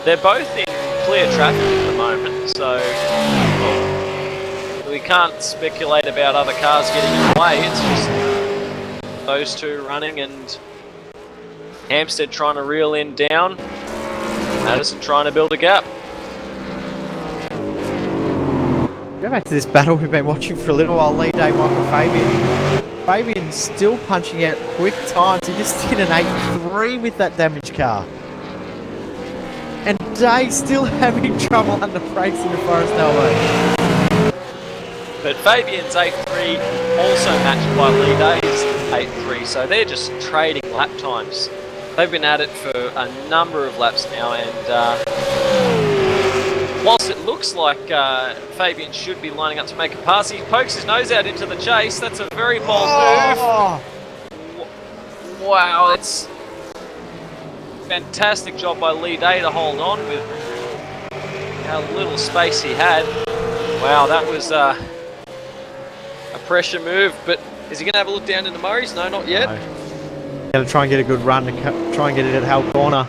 They're both in clear traffic at the moment, so we can't speculate about other cars getting in the way. It's just those two running and Hampstead trying to reel in down. Madison trying to build a gap. Go back to this battle we've been watching for a little while. Lead Day, Michael Fabian. Fabian still punching out quick times. He just did an 8.3 with that damaged car. And Day still having trouble under brakes in the Forest Elbow. But Fabian's 8.3 also matched by Lee Day's 8.3, so they're just trading lap times. They've been at it for a number of laps now, and whilst it looks like Fabian should be lining up to make a pass, he pokes his nose out into the chase. That's a very bold move. Wow, it's fantastic job by Lee Day to hold on with how little space he had. Wow, that was a pressure move, but is he going to have a look down into Murray's? No, not yet. No. Going to try and get a good run to try and get it at Hell Corner.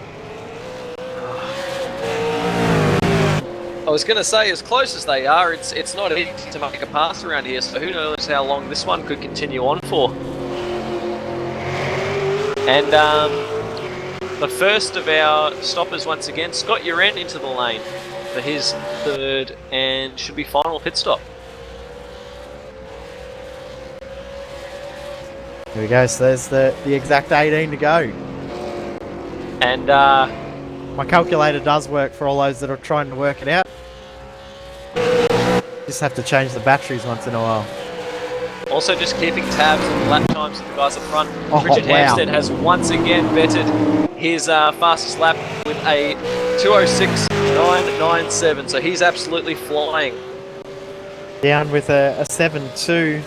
I was going to say, as close as they are, it's not easy to make a pass around here, so who knows how long this one could continue on for. And the first of our stoppers once again, Scott Uren into the lane for his third and should be final pit stop. Here we go, so there's the exact 18 to go. And my calculator does work for all those that are trying to work it out. Just have to change the batteries once in a while. Also just keeping tabs on the lap times of the guys up front. Oh, Richard wow. Hampstead has once again betted his fastest lap with a 2:06.997, so he's absolutely flying. Down with a 7.2.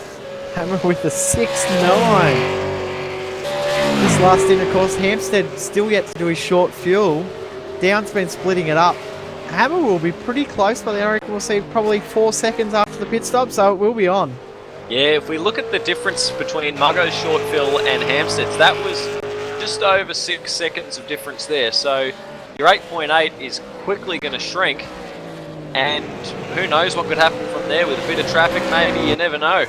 Hammer with a 6.9. This last in, of course, Hampstead still yet to do his short fuel. Down's been splitting it up. Hammer will be pretty close, but I reckon we'll see probably 4 seconds after the pit stop, so it will be on. Yeah, if we look at the difference between Muggo's short fill and Hampstead's, that was just over 6 seconds of difference there. So your 8.8 is quickly going to shrink, and who knows what could happen from there with a bit of traffic, maybe, you never know.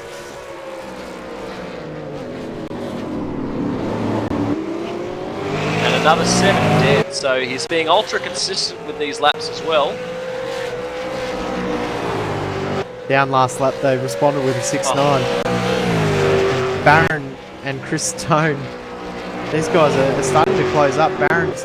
And another 7 dead, so he's being ultra consistent with these laps as well. Down last lap, they responded with a 6.9. Barron and Chris Stone, these guys are starting to close up. Barron's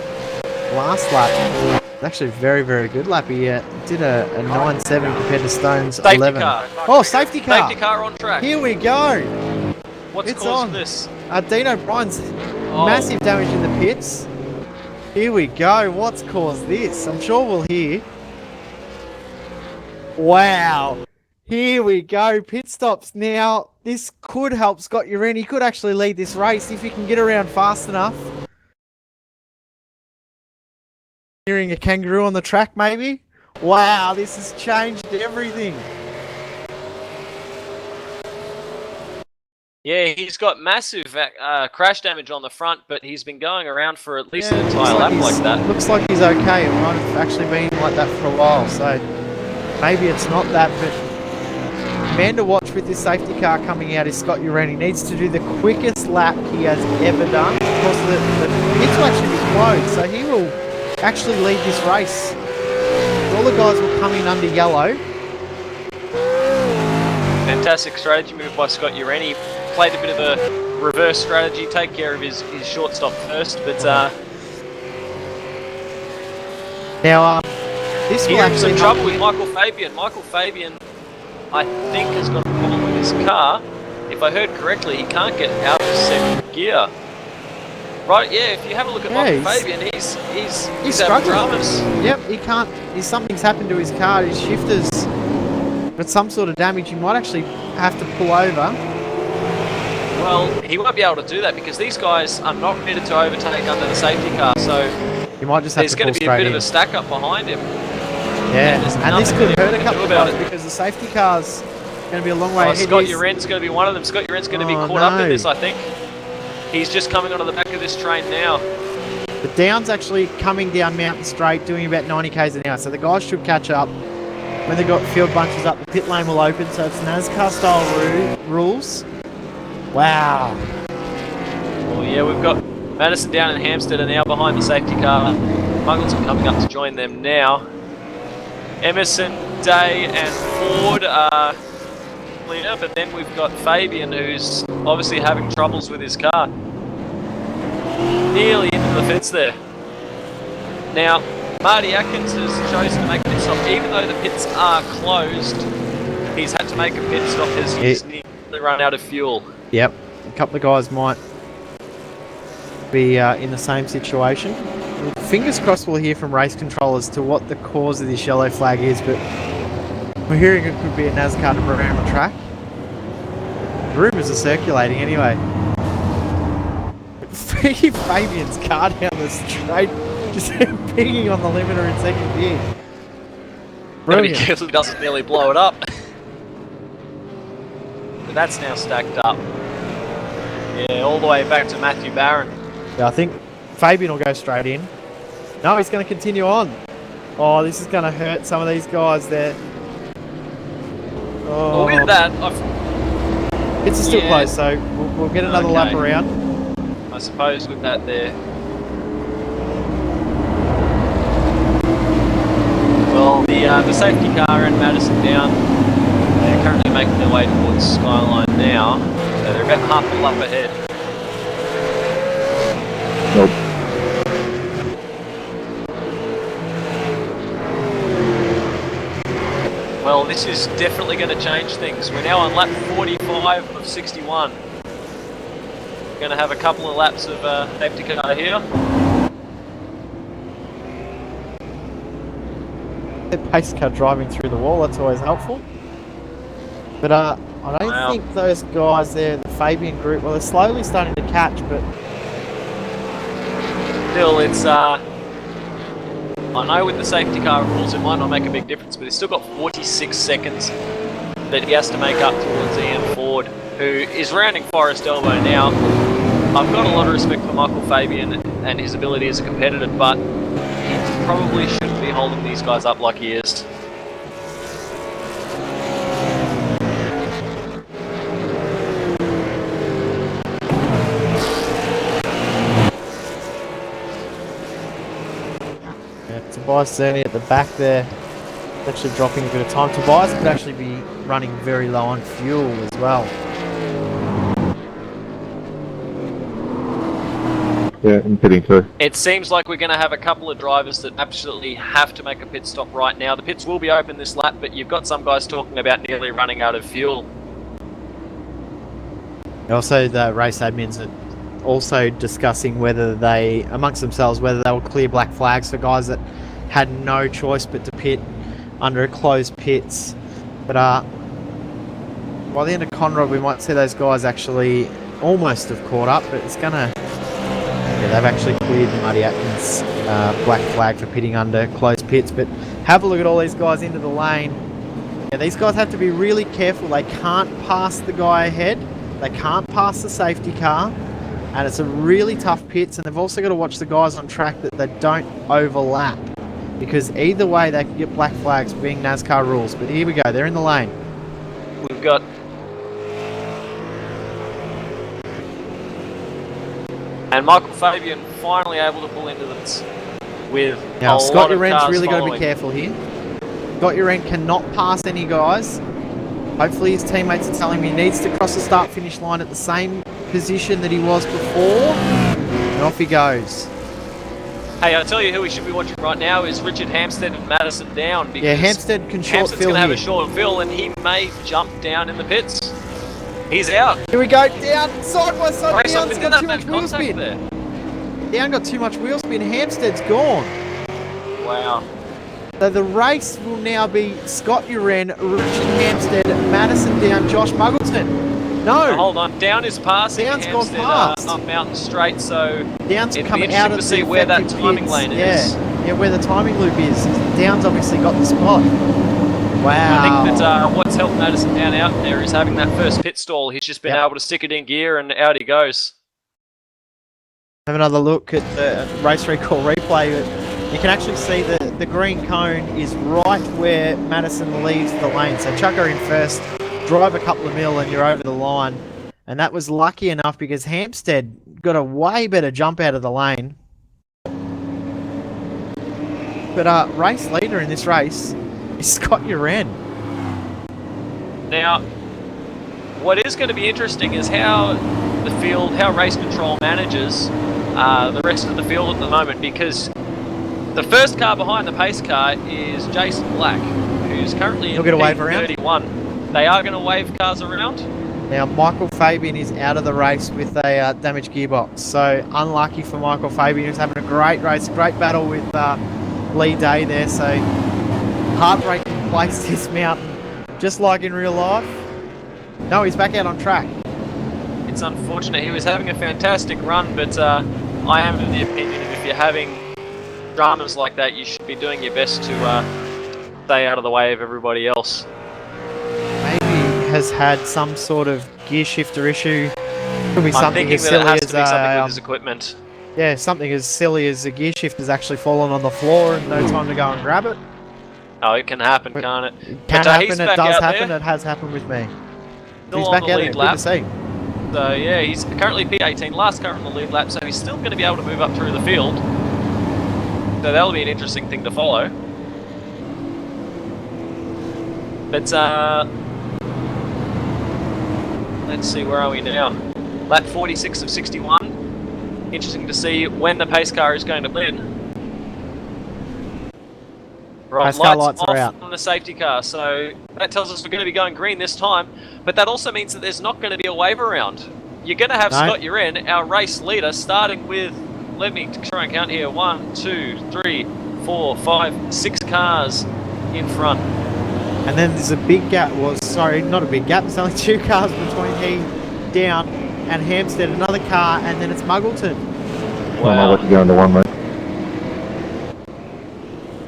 last lap was actually a very, very good lap. He did a 9.7 compared to Stone's 11. Car. Oh, safety car. Safety car on track. Here we go. What's caused this? Dean O'Brien's massive damage in the pits. Here we go. What's caused this? I'm sure we'll hear. Wow. Here we go. Pit stops now. This could help Scott Uren. He could actually lead this race if he can get around fast enough. Hearing a kangaroo on the track, maybe? Wow, this has changed everything. Yeah, he's got massive crash damage on the front, but he's been going around for at least an entire lap like that. Looks like he's okay. It might have actually been like that for a while, so maybe it's not that, but man to watch with this safety car coming out is Scott Uren. He needs to do the quickest lap he has ever done. Of course, the pits will actually be closed, so he will actually lead this race. All the guys will come in under yellow. Fantastic strategy move by Scott Uren. He played a bit of a reverse strategy, take care of his short stop first, but now this will actually actually trouble with Michael Fabian. Michael Fabian, I think, has got a problem with his car. If I heard correctly, he can't get out of second gear. Right, yeah, if you have a look at Michael Fabian, he's having dramas. Yep, he can't, something's happened to his car, his shifter's got some sort of damage. He might actually have to pull over. Well, he won't be able to do that because these guys are not permitted to overtake under the safety car, so he might just have there's going to be a bit of a stack up behind him. Yeah, and this could hurt a couple of guys because the safety car's going to be a long way ahead. Scott Uren's going to be one of them. Scott Uren's going to be caught up in this, I think. He's just coming onto the back of this train now. The Down's actually coming down Mountain Straight, doing about 90 k's an hour. So the guys should catch up. When they've got field bunches up, the pit lane will open. So it's NASCAR style rules. Wow. Well, yeah, we've got Madison, Down and Hampstead are now behind the safety car. Muggleton coming up to join them now. Emerson, Day and Ford are clear, but then we've got Fabian, who's obviously having troubles with his car. Nearly into the fence there. Now, Marty Atkins has chosen to make a pit stop. Even though the pits are closed, he's had to make a pit stop as he's nearly run out of fuel. Yep, a couple of guys might be in the same situation. Fingers crossed we'll hear from race control as to what the cause of this yellow flag is, but we're hearing it could be a NASCAR to program a track. Rumours are circulating anyway. Fabian's car down the straight, just pinging on the limiter in second gear. Gotta be careful he doesn't nearly blow it up. But that's now stacked up. Yeah, all the way back to Matthew Barron. Yeah, I think Fabian will go straight in. No, he's going to continue on. Oh, this is going to hurt some of these guys there. Well, with that, it's still close, so we'll get another lap around. I suppose with that there. Well, the safety car and Madison Down, they're currently making their way towards Skyline now. So they're about half a lap ahead. Nope. Well, this is definitely going to change things. We're now on lap 45 of 61. We're going to have a couple of laps of safety car here. Pace car driving through the wall, that's always helpful. But I don't think those guys there, the Fabian group, well, they're slowly starting to catch, but still, it's I know with the safety car rules it might not make a big difference, but he's still got 46 seconds that he has to make up towards Ian Ford, who is rounding Forest Elbow now. I've got a lot of respect for Michael Fabian and his ability as a competitor, but he probably shouldn't be holding these guys up like he is. Tobias Zerny at the back there, actually dropping a bit of time. Tobias could actually be running very low on fuel as well. Yeah, I'm pitting too. It seems like we're going to have a couple of drivers that absolutely have to make a pit stop right now. The pits will be open this lap, but you've got some guys talking about nearly running out of fuel. Also, the race admins are also discussing whether they, amongst themselves, whether they will clear black flags for guys that had no choice but to pit under closed pits. But by the end of Conrod, we might see those guys actually almost have caught up, but it's going to... Yeah, they've actually cleared Marty Atkins' black flag for pitting under closed pits. But have a look at all these guys into the lane. Yeah, these guys have to be really careful. They can't pass the guy ahead. They can't pass the safety car. And it's a really tough pits, and they've also got to watch the guys on track that they don't overlap, because either way they can get black flags being NASCAR rules. But here we go, they're in the lane. We've got and Michael Fabian finally able to pull into this with now a Scott lot of Urent's cars really got to be following. careful here. Scott Urent cannot pass any guys. Hopefully his teammates are telling him he needs to cross the start finish line at the same position that he was before, and off he goes. Hey, I'll tell you who we should be watching right now is Richard Hampstead and Madison Down. Because Yeah, Hampstead can short Hampstead's fill going to have a here. short fill, and he may jump down in the pits. He's out. Here we go, down, side by side. Race up Down's into got that too much man wheel contact spin. there. Down got too much wheel spin. Hampstead's gone. Wow. So the race will now be Scott Uren, Richard Hampstead, Madison Down, Josh Muggleton. No, Hold on, Down is passing Down's gone Hampstead past. up Mountain Straight, so Down's it'd come be out interesting of to see the where that effective timing pits. lane Yeah. is. Yeah, where the timing loop is. Down's obviously got the spot. Wow. I think that what's helped Madison Down out there is having that first pit stall. He's just been able to stick it in gear and out he goes. Have another look at the race recall replay. You can actually see the green cone is right where Madison leaves the lane. So chuck her in first, drive a couple of mil, and you're over the line. And that was lucky enough because Hampstead got a way better jump out of the lane. But race leader in this race is Scott Uren. Now, what is going to be interesting is how the field, how race control manages the rest of the field at the moment, because the first car behind the pace car is Jason Black, who's currently in P31. They are going to wave cars around. Now, Michael Fabian is out of the race with a damaged gearbox. So, unlucky for Michael Fabian, who's having a great race, great battle with Lee Day there. So, heartbreaking place this mountain, just like in real life. No, he's back out on track. It's unfortunate. He was having a fantastic run, but I am of the opinion that if you're having dramas like that, you should be doing your best to stay out of the way of everybody else. Maybe he has had some sort of gear shifter issue. Could be something as silly as something with his equipment. Yeah, something as silly as a gear shifter's actually fallen on the floor and no time to go and grab it. Oh, it can happen, can't it? It can happen, it does happen, it has happened with me. He's back out there, good to see. So yeah, he's currently P18, last car on the lead lap, so he's still going to be able to move up through the field. So that'll be an interesting thing to follow. But let's see, where are we now? Lap 46 of 61. Interesting to see when the pace car is going to win. Right, lights are out on the safety car, so that tells us we're going to be going green this time, but that also means that there's not going to be a wave around. You're going to have Scott Uren, our race leader, starting with, let me try and count here, 1, 2, 3, 4, 5, 6 cars in front. And then there's a big gap, well, sorry, not a big gap, there's only 2 cars between he down and Hampstead, another car, and then it's Muggleton. Wow. I'll let you go into one, mate.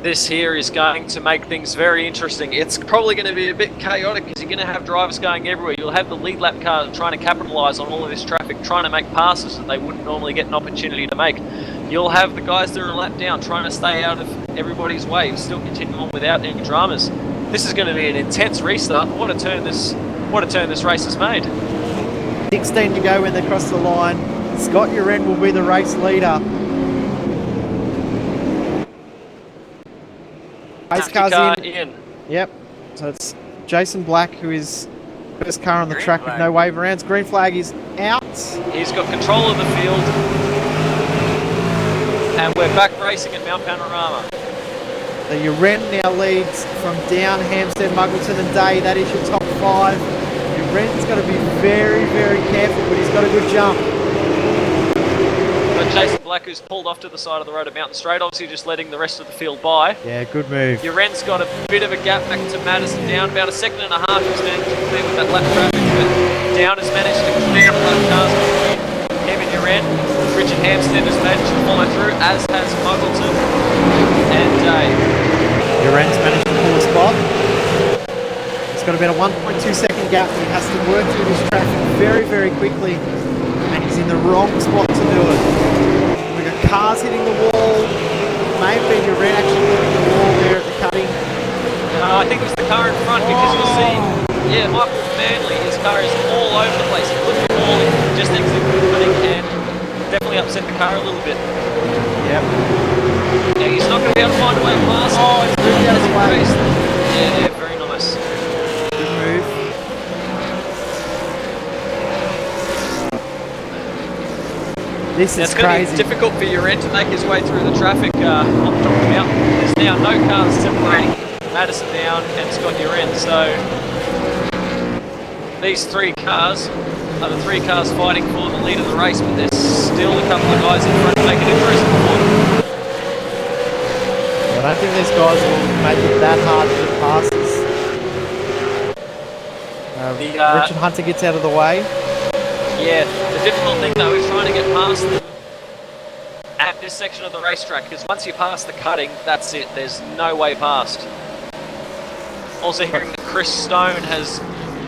This here is going to make things very interesting. It's probably going to be a bit chaotic because you're going to have drivers going everywhere. You'll have the lead lap car trying to capitalise on all of this traffic, trying to make passes that they wouldn't normally get an opportunity to make. You'll have the guys that are a lap down trying to stay out of everybody's way, still continue on without any dramas. This is going to be an intense restart. What a turn this race has made. 16 to go when they cross the line. Scott Uren will be the race leader. Pace car's in. Yep. So it's Jason Black, who is first car on the track with no wave arounds. Green flag is out. He's got control of the field. And we're back racing at Mount Panorama. So Uren now leads from down Hampstead, Muggleton and Day. That is your top 5. Uren's got to be very, very careful, but he's got a good jump. But Jason Black, who's pulled off to the side of the road at Mountain Straight, obviously just letting the rest of the field by. Yeah, good move. Uren's got a bit of a gap back to Madison. Down about a second and a half. He's managed to clear with that lap traffic, but Down has managed to clear up cars between him and Uren. Richard Hampstead has managed to follow through, as has Muggleton and Day. Uren's managed to pull a spot. He's got about a 1.2 second gap. He has to work through this traffic very, very quickly. And he's in the wrong spot to do it. We've got cars hitting the wall. May have been Uren actually hitting the wall there at the cutting. I think it was the car in front, because you'll see, yeah, Michael Manley, his car is all over the place. He flipped the wall, just exited the cutting, and definitely upset the car a little bit. Yep. Yeah, he's not going to be able to find a way past. Oh, it's moved out of the way. Yeah, very nice. Good move. This is it's going crazy. to be difficult for Uren to make his way through the traffic on top of the mountain. There's now no cars separating Madison Down and Scott Uren, so these 3 cars are the 3 cars fighting for the lead of the race, but there's still a couple of guys in front to make it interesting for them. I don't think these guys will make it that hard to get passes. Richard Hunter gets out of the way. Yeah, the difficult thing though is trying to get past them at this section of the racetrack, because once you pass the cutting, that's it. There's no way past. Also hearing that Chris Stone has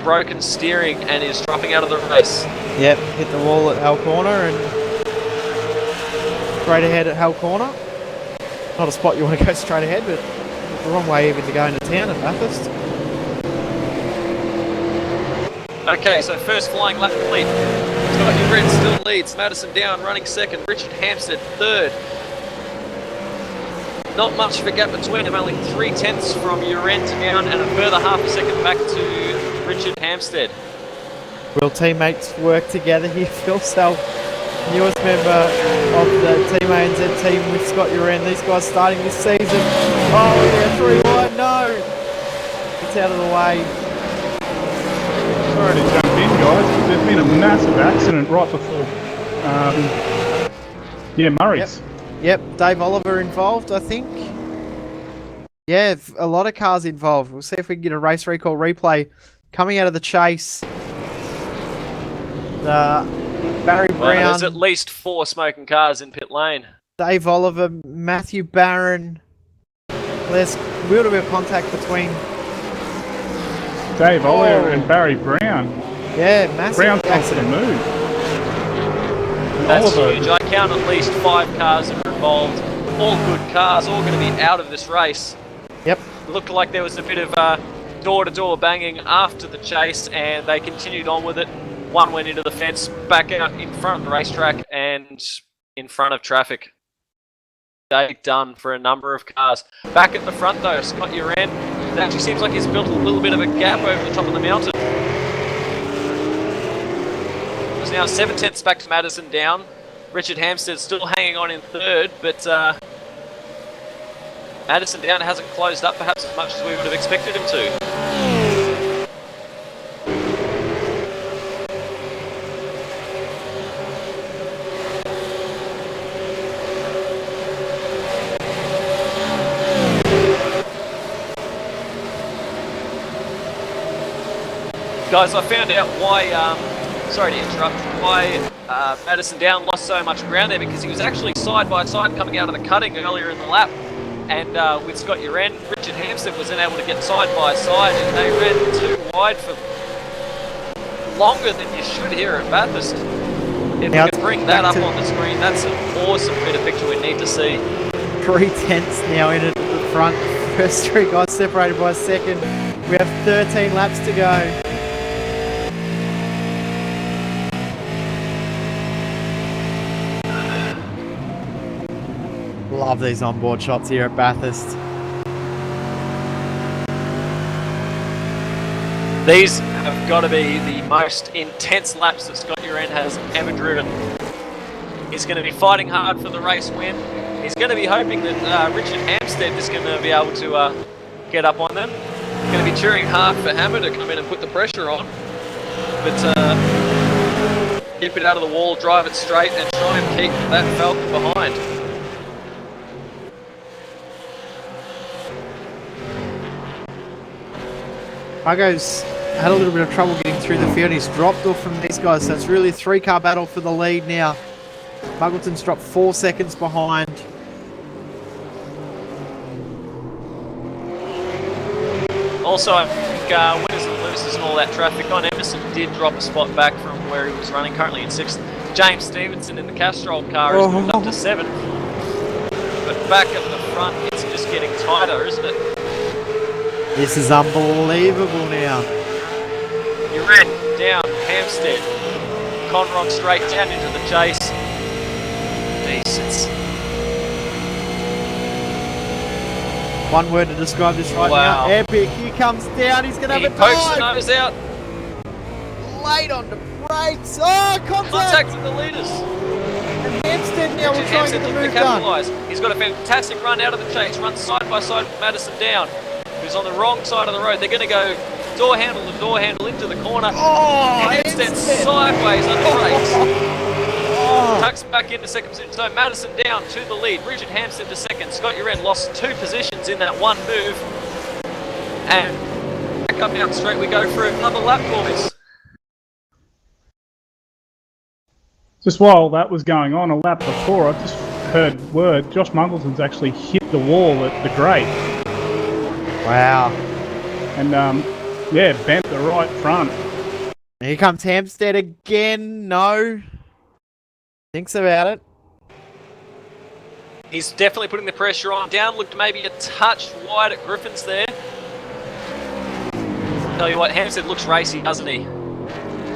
broken steering and is dropping out of the race. Yep, hit the wall at our corner, and straight ahead at Hull Corner. Not a spot you want to go straight ahead, but the wrong way even to go into town at Bathurst. Okay, so first flying lap complete. Scott Red still leads. Madison Down running second. Richard Hampstead third. Not much of a gap between them, only 3/10 from Uren to Down and a further half a second back to Richard Hampstead. Will teammates work together here? Phil Self, newest member of the Team ANZ team with Scott Uren. These guys starting this season. Oh, yeah, 3 wide. No! It's out of the way. Sorry to jump in, guys. There's been a massive accident right before, Murray's. Yep, Dave Oliver involved, I think. Yeah, a lot of cars involved. We'll see if we can get a race recall replay coming out of the chase. Barry Brown. Well, there's at least 4 smoking cars in pit lane. Dave Oliver, Matthew Barron. There's wheel-to-wheel contact between Dave Oliver and Barry Brown. Yeah, massive Brown's not accident. going to move. That's Oliver. huge. I count at least 5 cars that are involved. All good cars, all going to be out of this race. Yep. It looked like there was a bit of door-to-door banging after the chase, and they continued on with it. One went into the fence, back out in front of the racetrack and in front of traffic. Day done for a number of cars. Back at the front though, Scott Uren. It actually seems like he's built a little bit of a gap over the top of the mountain. There's now 7/10 back to Madison Down. Richard Hampstead still hanging on in third, but Madison Down hasn't closed up perhaps as much as we would have expected him to. Guys, I found out why, sorry to interrupt, why Madison Down lost so much ground there, because he was actually side by side coming out of the cutting earlier in the lap. And with Scott Uren, Richard Hampstead was then able to get side by side, and they ran too wide for longer than you should here at Bathurst. If we could bring that up on the screen, that's an awesome bit of picture we need to see. 3/10 now in at the front. First 3 guys separated by a second. We have 13 laps to go. Love these onboard shots here at Bathurst. These have got to be the most intense laps that Scott Uren has ever driven. He's going to be fighting hard for the race win. He's going to be hoping that Richard Hampstead is going to be able to get up on them. He's going to be cheering hard for Hammer to come in and put the pressure on. But keep it out of the wall, drive it straight, and try and keep that Falcon behind. Argo's had a little bit of trouble getting through the field. He's dropped off from these guys, so it's really a 3-car battle for the lead now. Muggleton's dropped 4 seconds behind. Also, I think winners and losers and all that traffic on Emerson did drop a spot back from where he was running, currently in 6th. James Stevenson in the Castrol car has moved up to 7th. But back at the front, it's just getting tighter, isn't it? This is unbelievable now. Uren down, Hampstead. Conron straight down into the chase. Decent. One word to describe this right now. Epic. He comes down. He's going to have a dive. He pokes the nose out. Late on the brakes. Oh, contact. Contacting the leaders. And Hampstead now will try and get the move done. He's got a fantastic run out of the chase. Runs side by side with Madison Down, who's on the wrong side of the road. They're going to go door handle to door handle into the corner. Oh, Hampstead sideways under brakes. Tucks back into second position. So Madison Down to the lead. Richard Hampstead to second. Scott Uren lost 2 positions in that one move. And back up down straight we go for another lap, boys. Just while that was going on, a lap before, I just heard word Josh Muggleton's actually hit the wall at the grade. Wow. And yeah, bent the right front. Here comes Hampstead again. No. Thinks about it. He's definitely putting the pressure on. Down looked maybe a touch wide at Griffin's there. Tell you what, Hampstead looks racy, doesn't he?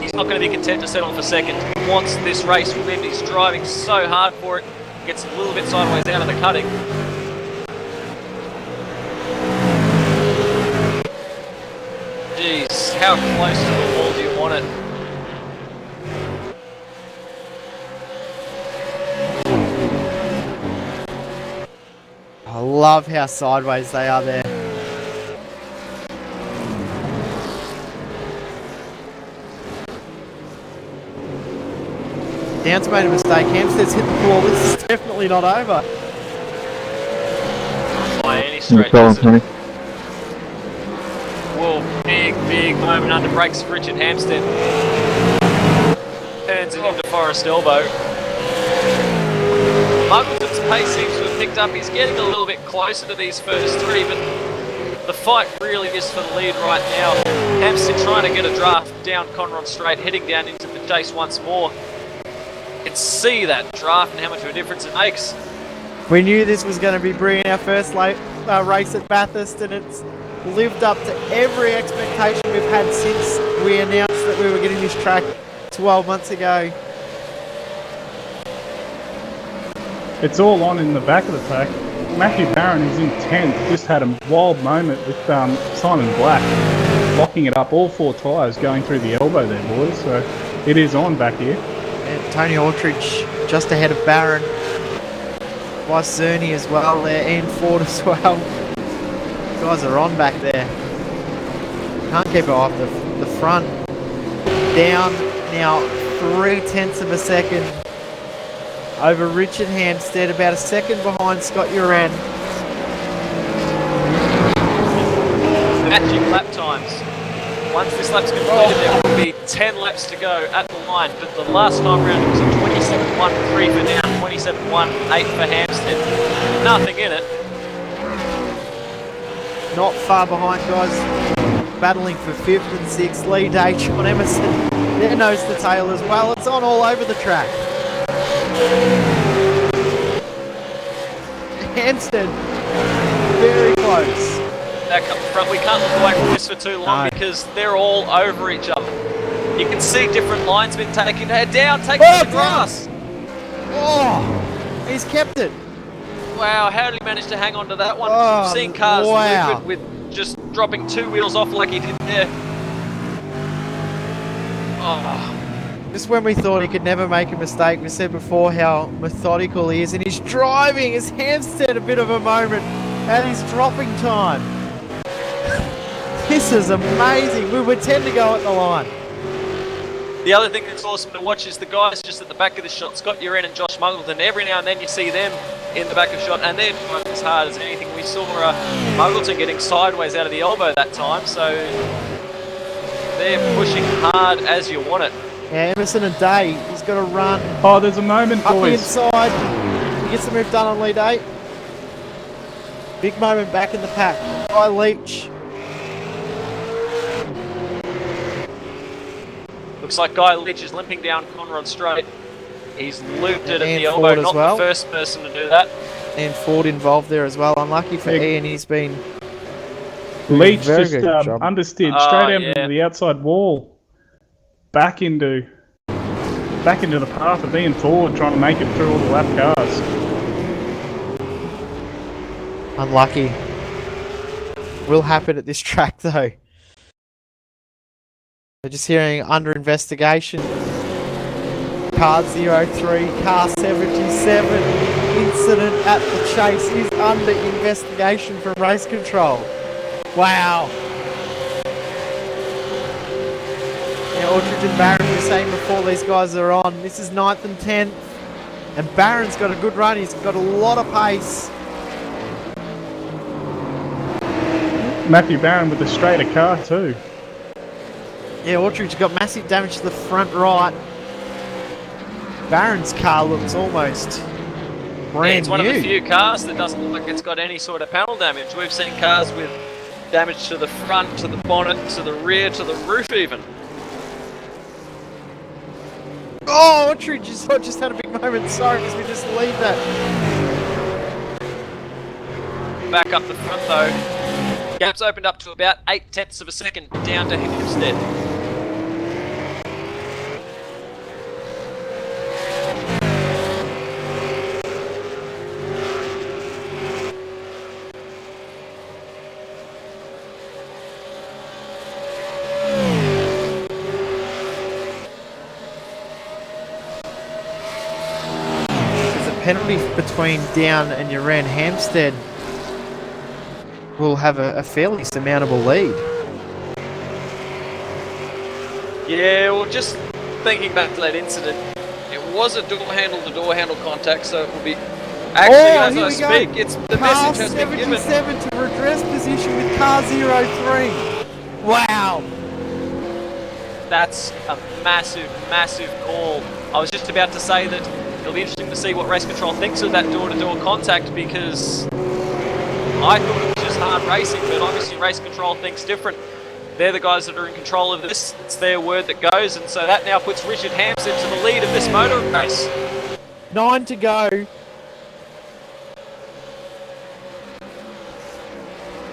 He's not going to be content to settle for second. He wants this race win. He's driving so hard for it. Gets a little bit sideways out of the cutting. Jeez, how close to the wall do you want it? I love how sideways they are there. Down's made a mistake. Hampstead's hit the ball. This is definitely not over. By any stretch, is it? Whoa, big moment under brakes for Richard Hampstead. Turns it into Forest Elbow. Muggleton's pace seems to have picked up. He's getting a little bit closer to these first three, but the fight really is for the lead right now. Hampstead trying to get a draft down Conron Straight, heading down into the chase once more. You can see that draft and how much of a difference it makes. We knew this was going to be brilliant, our first race at Bathurst, and it's lived up to every expectation we've had since we announced that we were getting this track 12 months ago. It's all on in the back of the pack. Matthew Barron is in 10th, just had a wild moment with Simon Black locking it up, all four tyres going through the elbow there, boys, so it is on back here. And Tony Aldridge just ahead of Barron. Vice Zerny as well there, and Ford as well. Guys are on back there. Can't keep it off the front. Down now 0.3 of a second over Richard Hampstead, about a second behind Scott Uran. Matching lap times. Once this lap's completed, there will be 10 laps to go at the line, but the last time round it was a 27.1 3 for Down, 27.1 8 for Hampstead. Nothing in it. Not far behind, guys. Battling for 5th and 6th. Lee Day, John Emerson, their nose to tail as well. It's on all over the track. Hampstead, very close. Back up front, we can't look away from this for too long because they're all over each other. You can see different lines been taken. Down, taking the grass. Oh, he's kept it. Wow, how did he manage to hang on to that one? Oh, We've seen cars wow. with just dropping 2 wheels off like he did there. Oh. Just when we thought he could never make a mistake, we said before how methodical he is, and he's driving his Hampstead a bit of a moment at his dropping time. This is amazing. We were 10 to go at the line. The other thing that's awesome to watch is the guys just at the back of the shot, Scott Uran and Josh Muggleton. Every now and then you see them in the back of shot, and they're driving as hard as anything. We saw Muggleton getting sideways out of the elbow that time, so they're pushing hard as you want it. Yeah, Emerson and Day, he's got to run. Oh, there's a moment, up the boys. inside. He gets the move done on Lee Day. Big moment back in the pack by Leach. Looks like Guy Leach is limping down Conron Straight. He's looped it at And the elbow, Ford as not well. the first person to do that. And Ford involved there as well. Unlucky for Ian, he's been Leach very just good job. understeered straight out into the outside wall. Back into the path of Ian Ford, trying to make it through all the lap cars. Unlucky. Will happen at this track though. We're just hearing under investigation. Car 03, car 77. Incident at the chase is under investigation from race control. Wow. Now Aldridge and Barron were saying before these guys are on. This is 9th and 10th. And Barron's got a good run. He's got a lot of pace. Matthew Barron with the straighter car too. Yeah, Aldridge got massive damage to the front right. Barron's car looks almost brand It's one new. of the few cars that doesn't look like it's got any sort of panel damage. We've seen cars with damage to the front, to the bonnet, to the rear, to the roof even. Oh, Aldridge just had a big moment. Sorry, because we just leave that. back up the front though. Gap's opened up to about 0.8 of a second down to Hempstead. Penalty between Down and Uran. Hampstead will have a fairly surmountable lead. Yeah, well, just thinking back to that incident, it was a door handle to door handle contact, so it will be. Actually, as I speak, it's the car message has been given. 77 to redress position with car 03. Wow. That's a massive, massive call. I was just about to say that it'll be interesting to see what race control thinks of that door-to-door contact, because I thought it was just hard racing, but obviously race control thinks different. They're the guys that are in control of this. It's their word that goes, and so that now puts Richard Hampstead to the lead of this motor race. 9 to go.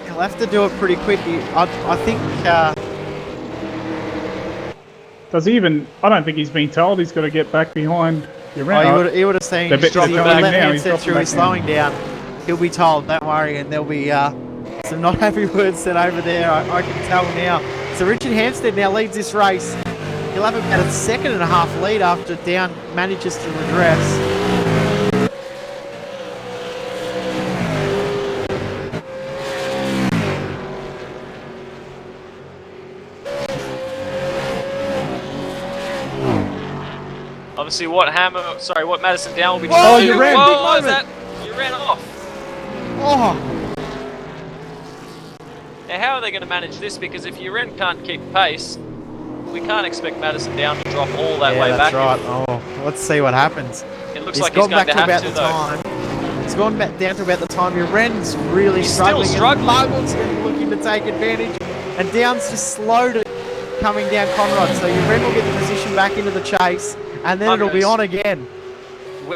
He'll have to do it pretty quickly. I think... Does he even... I don't think he's been told he's got to get back behind... he would have seen he's let dropping through his slowing down. He'll be told, don't worry, and there'll be some not happy words said over there, I can tell now. So Richard Hampstead now leads this race. He'll have about a 2.5 lead after Down manages to redress. Obviously, what Madison Down will be trying trying to do. You ran, Whoa, you ran off. Oh. Now, how are they going to manage this? Because if Uren can't keep pace, we can't expect Madison Down to drop all that way back. Yeah, that's right. Oh, let's see what happens. It looks like he's going to have to, though. He's gone back down to about the time. Uren's really struggling. Still struggling. Muggle's looking to take advantage, and Down's just slowed it coming down Conrad. So Uren will get the position back into the chase. And then it'll be on again.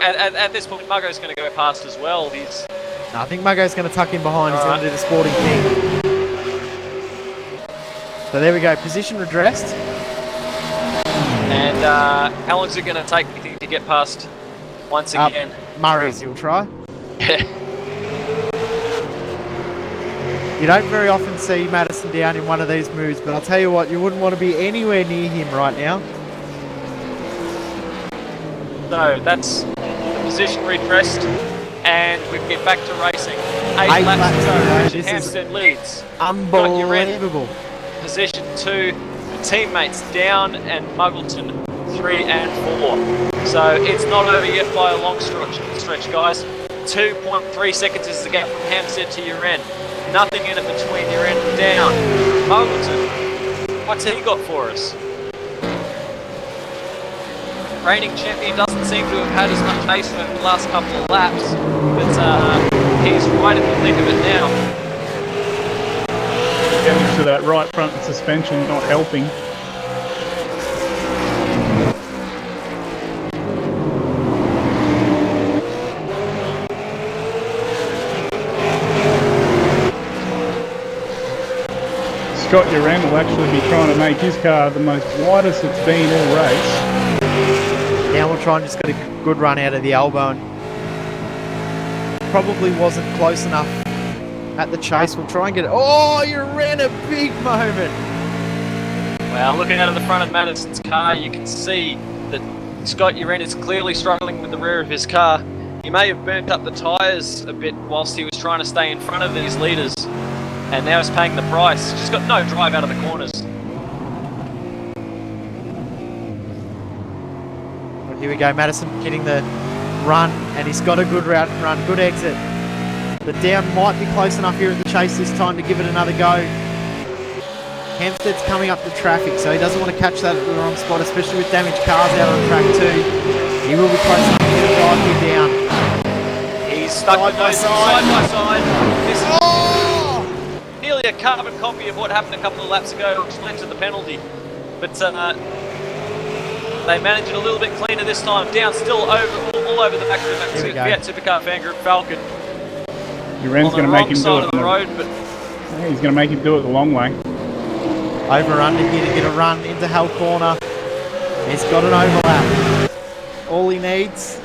At this point, Muggo's going to go past as well. No, I think Muggo's going to tuck in behind. He's going to do the sporting thing. So there we go. Position redressed. And how long is it going to take, you think, to get past once again? Murray's, he'll try. You don't very often see Madison Down in one of these moves, but I'll tell you what, you wouldn't want to be anywhere near him right now. So that's the position redressed, and we get back to racing. 8 laps to go. Richard Hampstead leads. Unbelievable. Position 2, teammates Down and Muggleton 3 and 4. So it's not over yet by a long stretch, guys. 2.3 seconds is the gap from Hampstead to Uren. Nothing in it between Uren and Down. Muggleton, what's he got for us? Reigning champion doesn't seem to have had as much pace over the last couple of laps, but he's right in the thick of it now. Damage to that right front suspension not helping. Scott Uran will actually be trying to make his car the most widest it's been all race. Now we'll try and just get a good run out of the elbow, and probably wasn't close enough at the chase. We'll try and get it. Oh, you ran a big moment. Well, looking out of the front of Madison's car, you can see that Scott Uren is clearly struggling with the rear of his car. He may have burnt up the tyres a bit whilst he was trying to stay in front of these leaders, and now he's paying the price. Just got no drive out of the corners. Here we go, Madison getting the run, and he's got a good route and run, good exit. The Down might be close enough here at the chase this time to give it another go. Hampstead's coming up the traffic, so he doesn't want to catch that at the wrong spot, especially with damaged cars out on track too. He will be close enough to get a drive here Down. He's stuck with those side by side. This is nearly a carbon copy of what happened a couple of laps ago, which led to the penalty. But they manage it a little bit cleaner this time. Down still all over the back of the Fiat Supercar fan group Falcon. Uren's going to make him do side it. of the road, but Yeah, he's going to make him do it the long way. Over under here to get a run into Hell Corner. He's got an overlap. All he needs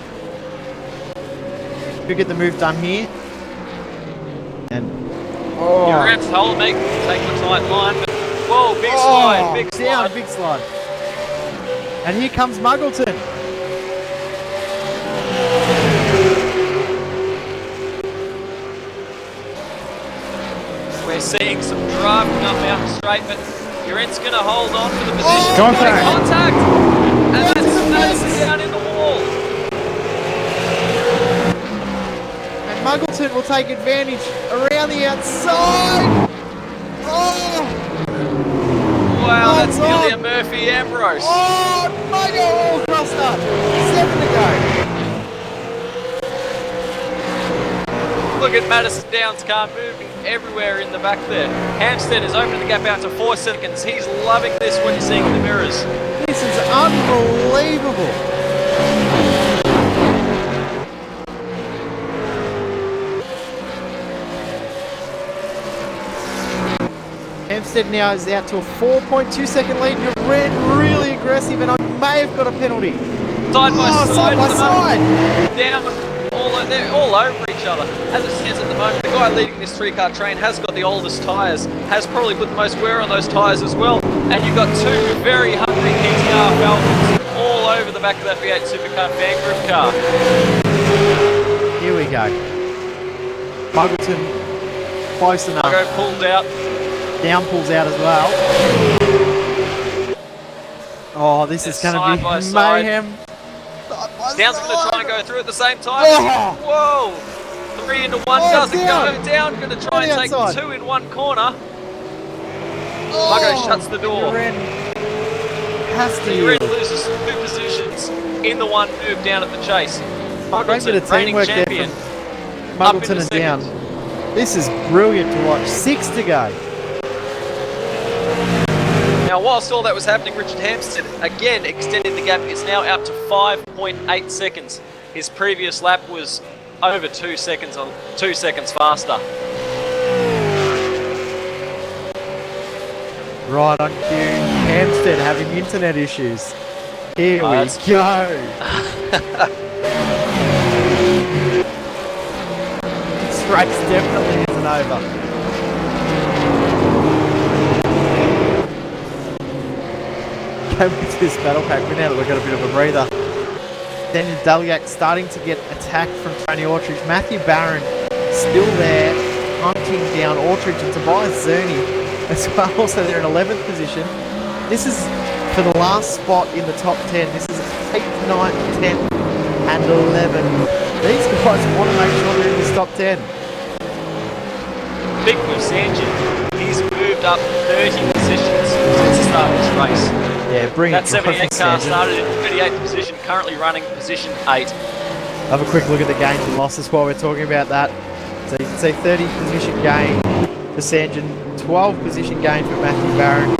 to get the move done here. And you're around to hold me, take the tight line, but whoa, big slide, big down, slide. big slide. And here comes Muggleton. We're seeing some driving up out straight, but Uren's going to hold on to the position. Contact. Contact! And that's down in the wall. And Muggleton will take advantage around the outside. Oh! Wow, that's Lights nearly a on. Murphy Ambrose. Oh, Muggo all crossed up. 7 to go. Look at Madison Downs' car moving everywhere in the back there. Hampstead has opened the gap out to 4 seconds. He's loving this when he's seeing the mirrors. This is unbelievable. Hampstead now is out to a 4.2 second lead. You're really aggressive, and I may have got a penalty. Side by side. Side by side. Down. They're all over each other. As it stands at the moment, the guy leading this 3-car train has got the oldest tyres, has probably put the most wear on those tyres as well. And you've got 2 very hungry PTR Falcons all over the back of that V8 Supercar fan group car. Here we go. Muggleton close enough. Margo pulled out. Down pulls out as well. Oh, this is going Side to by be side. mayhem. Down's going to try and go through at the same time. Oh. Whoa! 3 into 1 Oh, doesn't down. go. Down going to try On and the take outside. 2 in 1 corner. Margo shuts the door. Uren has to Uren yield. loses 2 positions in the 1 move down at the chase. Great bit of Muggleton, reigning teamwork there champion. from Up Muggleton into and down. second. This is brilliant to watch. 6 to go. Now, whilst all that was happening, Richard Hampstead again extending the gap. Is now out to 5.8 seconds. His previous lap was over 2 seconds faster. Right on cue. Hampstead having internet issues. Here we that's- go. This race definitely isn't over. Came with this battle pack win now that we've got a bit of a breather. Daniel Daliak starting to get attacked from Tony Aldridge. Matthew Barron still there, hunting down Aldridge and Tobias Zerny as well. Also, they're in 11th position. This is for the last spot in the top 10. This is 8th, 9th, 10th, and 11. These guys want to make sure they're in this top 10. Big with Sanjay. He's moved up 30 positions since the start of this race. Yeah, bring That it. 78 car Sargent. started in 38th position, currently running position 8. Have a quick look at the gains and losses while we're talking about that. So you can see 30 position gain for Sanjay, 12 position gain for Matthew Barron,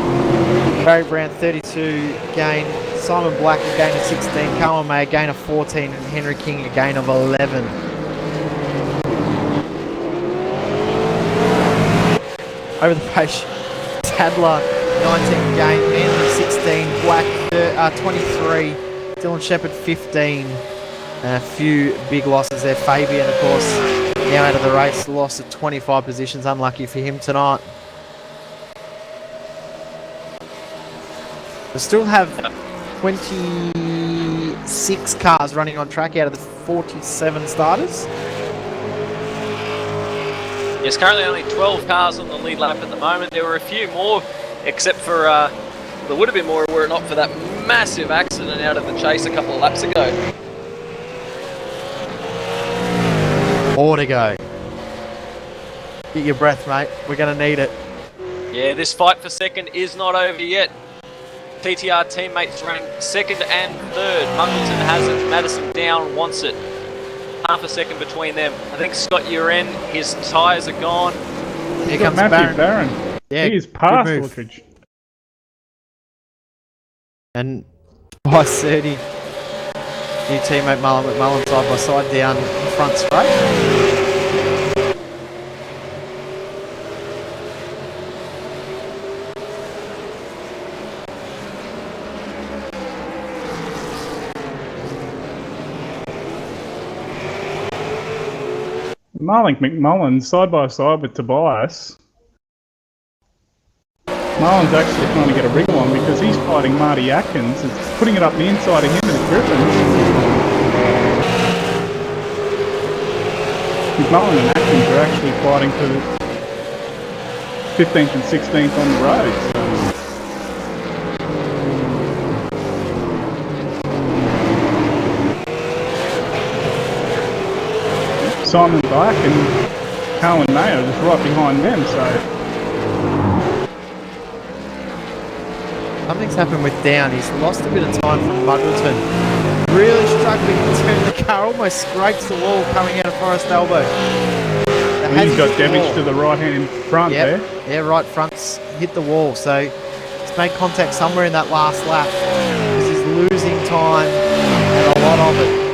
Barry Brown 32 gain, Simon Black a gain of 16, Carl May a gain of 14, and Henry King a gain of 11. Over the page, Tadler 19 gain, Manley 16, Black 23, Dylan Shepherd 15. And a few big losses there. Fabian, of course, now out of the race, lost at 25 positions. Unlucky for him tonight. We still have 26 cars running on track out of the 47 starters. Yes, currently only 12 cars on the lead lap at the moment. There were a few more, except for there would have been more were it not for that massive accident out of the chase a couple of laps ago. 4 to go. Get your breath, mate. We're going to need it. Yeah, this fight for second is not over yet. TTR teammates ranked second and third. Muggleton has it. Madison Down wants it. Half a second between them. I think Scott Uren, his tyres are gone. Here comes Matthew Barron. Barron. Yeah, He is good past move. Aldridge. And by 30, new teammate Marlon McMullen side by side down front straight. Marlon McMullen side by side with Tobias. Marlon's actually trying to get a wriggle on because he's fighting Marty Atkins. It's putting it up the inside of him and Griffin. McMullen and Atkins are actually fighting for 15th and 16th on the road. So. Simon Black and Cohen Mayo just right behind them, so Something's happened with Down. He's lost a bit of time from Muggleton. Really struggling to turn the car, almost scrapes the wall coming out of Forest Elbow. He's got damage to the right hand front there. Yeah, right front's hit the wall, so he's made contact somewhere in that last lap because he's losing time and a lot of it.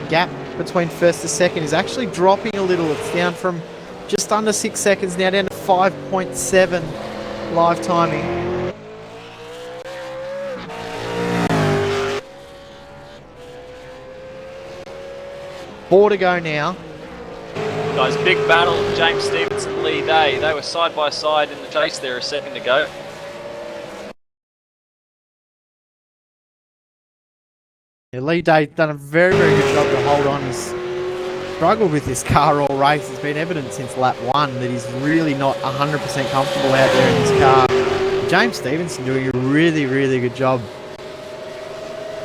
Gap between first to second is actually dropping a little. It's down from just under 6 seconds now down to 5.7 live timing. Four to go now. Guys, big battle, James Stevenson, Lee Day. They were side by side in the chase there a second ago. Yeah, Lee Day's done a very, very good job to hold on. He's struggled with this car all race. It's been evident since lap 1 that he's really not 100% comfortable out there in his car. James Stevenson doing a really, really good job.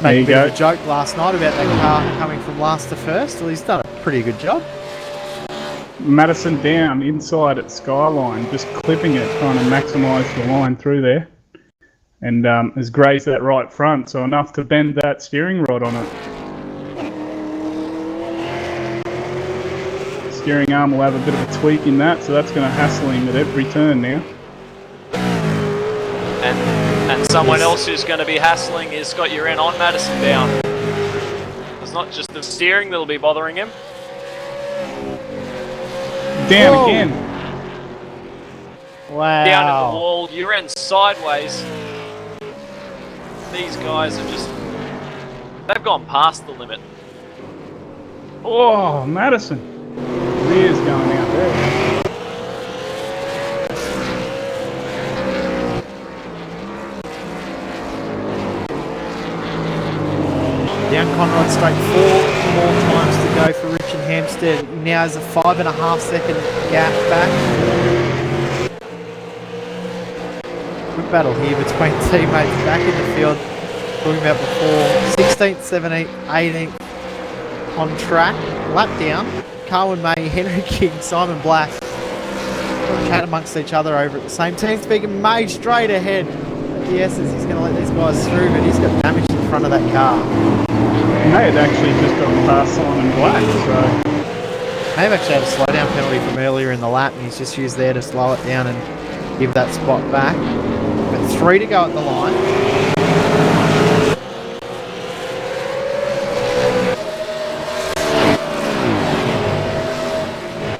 Made a bit of a joke last night about that car coming from last to first. Well, he's done a pretty good job. Madison Down inside at Skyline, just clipping it, trying to maximise the line through there. And has grazed that right front, so enough to bend that steering rod on it. Steering arm will have a bit of a tweak in that, so that's going to hassle him at every turn now. And someone else who's going to be hassling is Scott Uren on Madison Down. It's not just the steering that'll be bothering him. Down again. Wow. Down at the wall, Uren sideways. These guys are just, they've gone past the limit. Oh, Madison. Rear's going out there. Down Conrod straight, 4 more times to go for Richard Hampstead. He now has a 5.5 second gap back. Good battle here between teammates back in the field. Talking about before, 16th, 17th, 18th on track. Lap down, Carwin May, Henry King, Simon Black. Chat amongst each other over at the same team. Speaking May straight ahead at the S's. He's going to let these guys through, but he's got damage in front of that car. May had actually just got past Simon Black, so... May have actually had a slowdown penalty from earlier in the lap, and he's just used there to slow it down and give that spot back. But 3 to go at the line.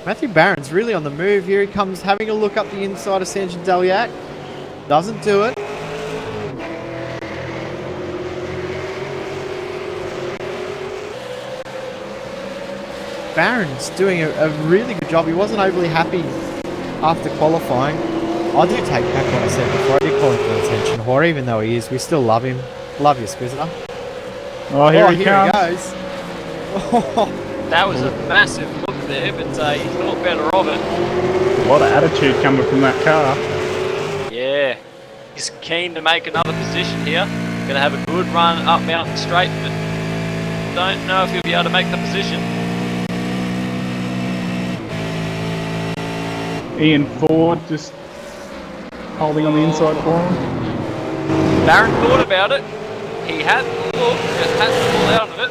Matthew Barron's really on the move. Here he comes, having a look up the inside of Sanjay Daliak. Doesn't do it. Barron's doing a really good job. He wasn't overly happy after qualifying. I do take back what I said before. I did call him for attention whore, even though he is. We still love him. Love you, Squizzer. Oh, here he comes. Goes. That was a massive look there, but he thought better of it. A lot of attitude coming from that car. Yeah, he's keen to make another position here. Going to have a good run up Mountain Straight, but don't know if he'll be able to make the position. Ian Ford just holding on the inside for him. Barron thought about it. He had the look, but had to pull out of it.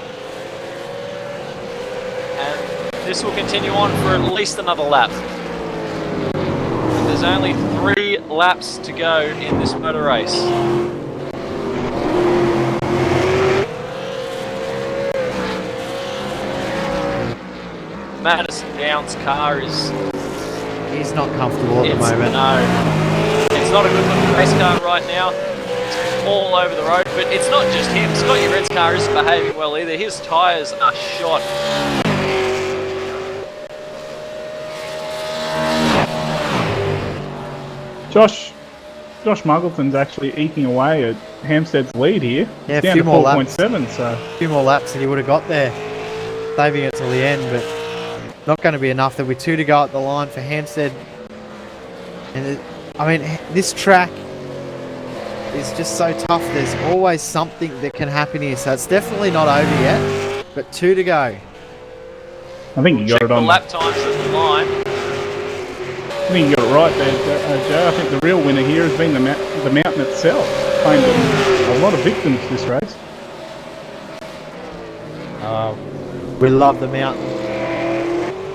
And this will continue on for at least another lap. And there's only 3 laps to go in this motor race. Madison Downs' car is... He's not comfortable at the moment. No. It's not a good looking race car right now. all over the road, but it's not just him. Scotty Red's car isn't behaving well either. His tyres are shot. Josh Muggleton's actually eking away at Hampstead's lead here. Yeah, It's a down few to more laps. 4.7, so A few more laps and he would have got there, saving it till the end, but not going to be enough. There'll be 2 to go at the line for Hampstead. And this track is just so tough. There's always something that can happen here, so it's definitely not over yet, but 2 to go. I think you got Check it the on. lap times at the line. I think you got it right there, Joe. I think the real winner here has been the mountain itself. Claimed a lot of victims this race. We love the mountain.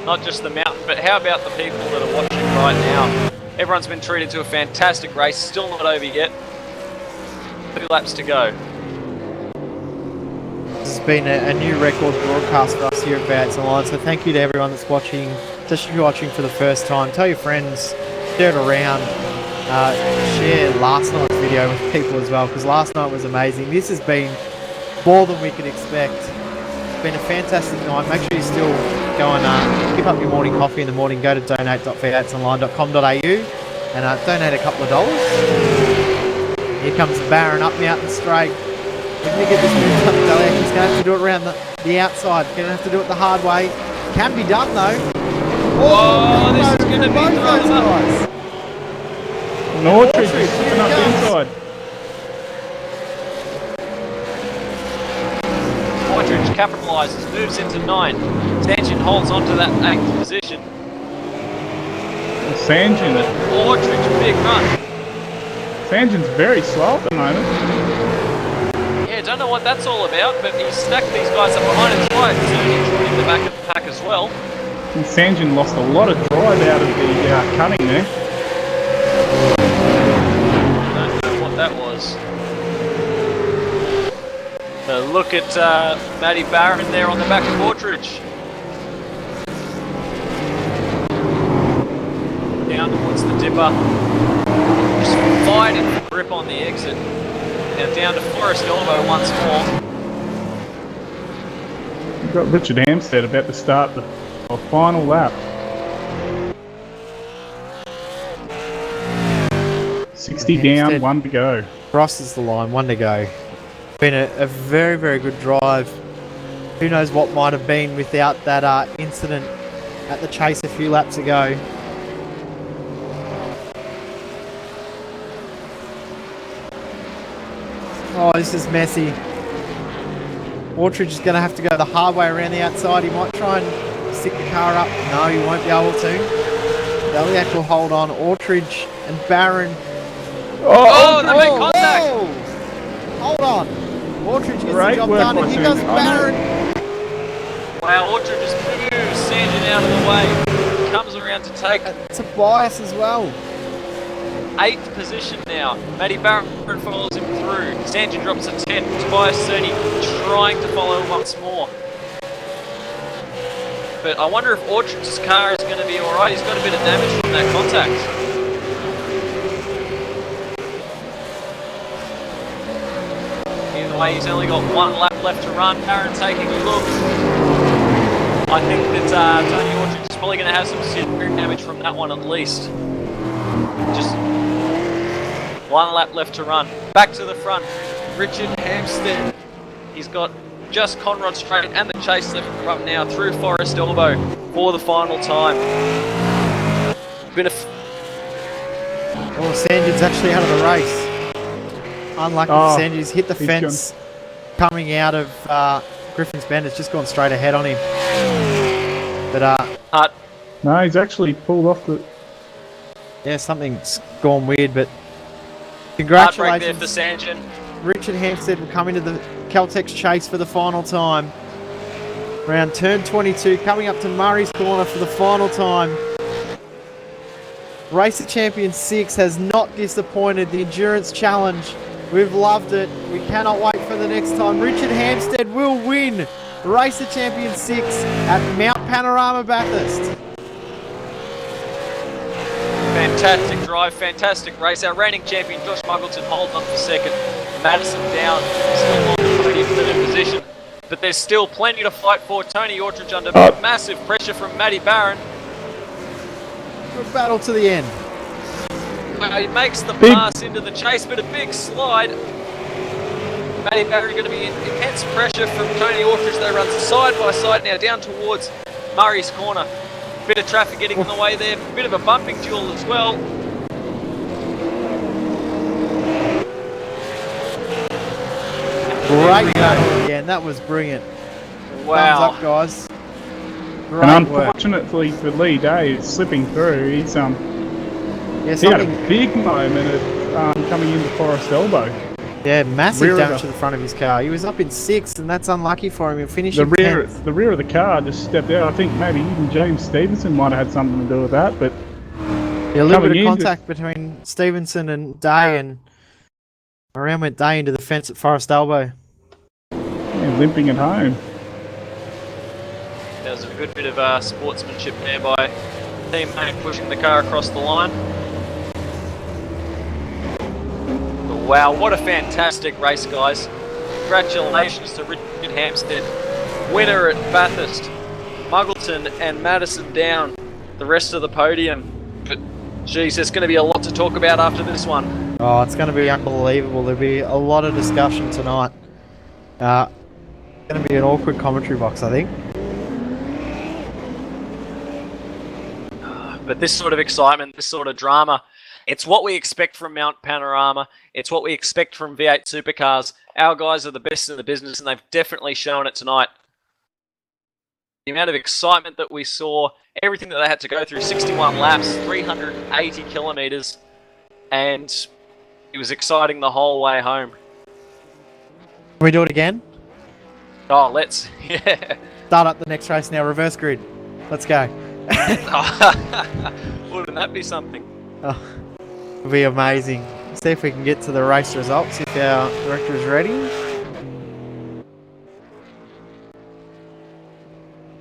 Not just the mountain, but how about the people that are watching right now? Everyone's been treated to a fantastic race, still not over yet. 2 laps to go. This has been a new record broadcast for us here at Bouts Online, so thank you to everyone that's watching, especially if you're watching for the first time. Tell your friends, share it around, share last night's video with people as well, because last night was amazing. This has been more than we could expect. It's been a fantastic night. Make sure you still go and pick up your morning coffee in the morning. Go to donate.boutsonline.com.au and donate a couple of dollars. Here comes Barron up Mountain Straight. Looking to get this move up the belly. He's going to have to do it around the outside. Going to have to do it the hard way. Can be done though. Oh, this is going to be both those thrown up. guys. Nortridge is slipping up the inside. Partridge capitalises, moves into 9. Stanchion holds on to that 8th position. Sanjin. Partridge, big run. Sanjin's very slow at the moment. Yeah, don't know what that's all about, but he stacked these guys up behind him twice, turning in the back of the pack as well. And Sanjin lost a lot of drive out of the cutting there. Don't know what that was. Look at Matty Barron there on the back of Partridge. Down towards the dipper. Just fighting for grip on the exit. Now down to Forest Elbow once more. We've got Richard Hampstead about to start the final lap. 60 down, Hampstead 1 to go. crosses the line, 1 to go. Been a very, very good drive. Who knows what might have been without that incident at the chase a few laps ago. Oh, this is messy. Partridge is going to have to go the hard way around the outside. He might try and stick the car up. No, he won't be able to. Deliak will hold on. Partridge and Barron. Oh, they make contact! Whoa. Hold on. Partridge gets Great the job work done, by and here Sanjin. goes Barron. Wow, Orchard just moves Sanjin out of the way. Comes around to take It's a bias as well. 8th position now. Matty Barron follows him through. Sanjin drops a 10. Tobias 30 trying to follow once more. But I wonder if Orchard's car is going to be alright. He's got a bit of damage from that contact. Either way, he's only got 1 lap left to run. Barron taking a look. I think that Tony Orchard is probably going to have some serious damage from that one at least. Just 1 lap left to run. Back to the front. Richard Hampstead. He's got just Conrod Straight and the chase left to run now through Forest Elbow for the final time. Been a Oh, Sanjin's actually out of the race. Unlucky for Sanjin. He's hit the he's fence coming out of Griffin's Bend. It's just gone straight ahead on him. But No, he's actually pulled off the... yeah, something's gone weird. But heartbreak there for congratulations, Sanjin. Richard Hampstead will come into the Caltex chase for the final time. Around turn 22, coming up to Murray's Corner for the final time. Race of Champions 6 has not disappointed. The Endurance Challenge, we've loved it. We cannot wait for the next time. Richard Hampstead will win Race of Champions 6 at Mount Panorama Bathurst. Fantastic drive, fantastic race. Our reigning champion Josh Muggleton holds on for second. Madison down, still on the podium, third position. But there's still plenty to fight for. Tony Ortridge under massive pressure from Matty Barron. Good battle to the end. Well, he makes the pass into the chase, but a big slide. Matty Barron going to be in intense pressure from Tony Ortridge. They run side by side now down towards Murray's corner. Bit of traffic getting in the way there. Bit of a bumping duel as well. Great battle again. That was brilliant. Wow. Thumbs up, guys. Great And work. unfortunately for Lee Day, slipping through, Yeah, he had something, a big moment of coming into Forest Elbow. yeah, massive rear of damage the- to the front of his car. He was up in 6th, and that's unlucky for him. He'll finish The in rear 10th. of the car just stepped out. I think maybe even James Stevenson might have had something to do with that, but Yeah, a little bit coming of in, contact between Stevenson and Day, and around went Day into the fence at Forest Elbow. yeah, limping at home. There was a good bit of sportsmanship there by teammate pushing the car across the line. But wow, what a fantastic race, guys. Congratulations to Richard Hampstead, winner at Bathurst. Muggleton and Madison down the rest of the podium. But geez, there's going to be a lot to talk about after this one. Oh, it's going to be unbelievable. There'll be a lot of discussion tonight. Going to be an awkward commentary box, I think. But this sort of excitement, this sort of drama, it's what we expect from Mount Panorama. It's what we expect from V8 Supercars. Our guys are the best in the business, and they've definitely shown it tonight. The amount of excitement that we saw, everything that they had to go through, 61 laps, 380 kilometres, and it was exciting the whole way home. Can we do it again? Oh, let's, yeah. Start up the next race now. Reverse grid. Let's go. Wouldn't that be something? Oh, it'll be amazing. See if we can get to the race results if our director is ready.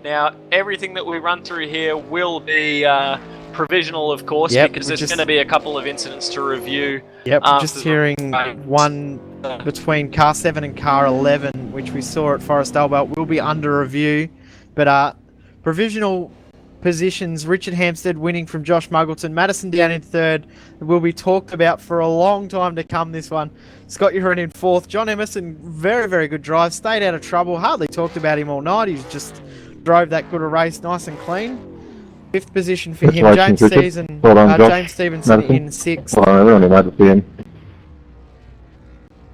Now, everything that we run through here will be provisional, of course, Yep, because we're there's just- going to be a couple of incidents to review. Yep, we're after just the hearing race. one between car 7 and car 11, which we saw at Forest Elbow, will be under review. But provisional positions, Richard Hampstead winning from Josh Muggleton, Madison down in 3rd, will be talked about for a long time to come, this one. Scott Uren in 4th, John Emerson, very, very good drive, stayed out of trouble, hardly talked about him all night, he's just drove that good a race, nice and clean. 5th position for him, James Congratulations, Richard. Well done, Josh. James Stevenson Madison. in 6th. Well, everyone who made it to the end.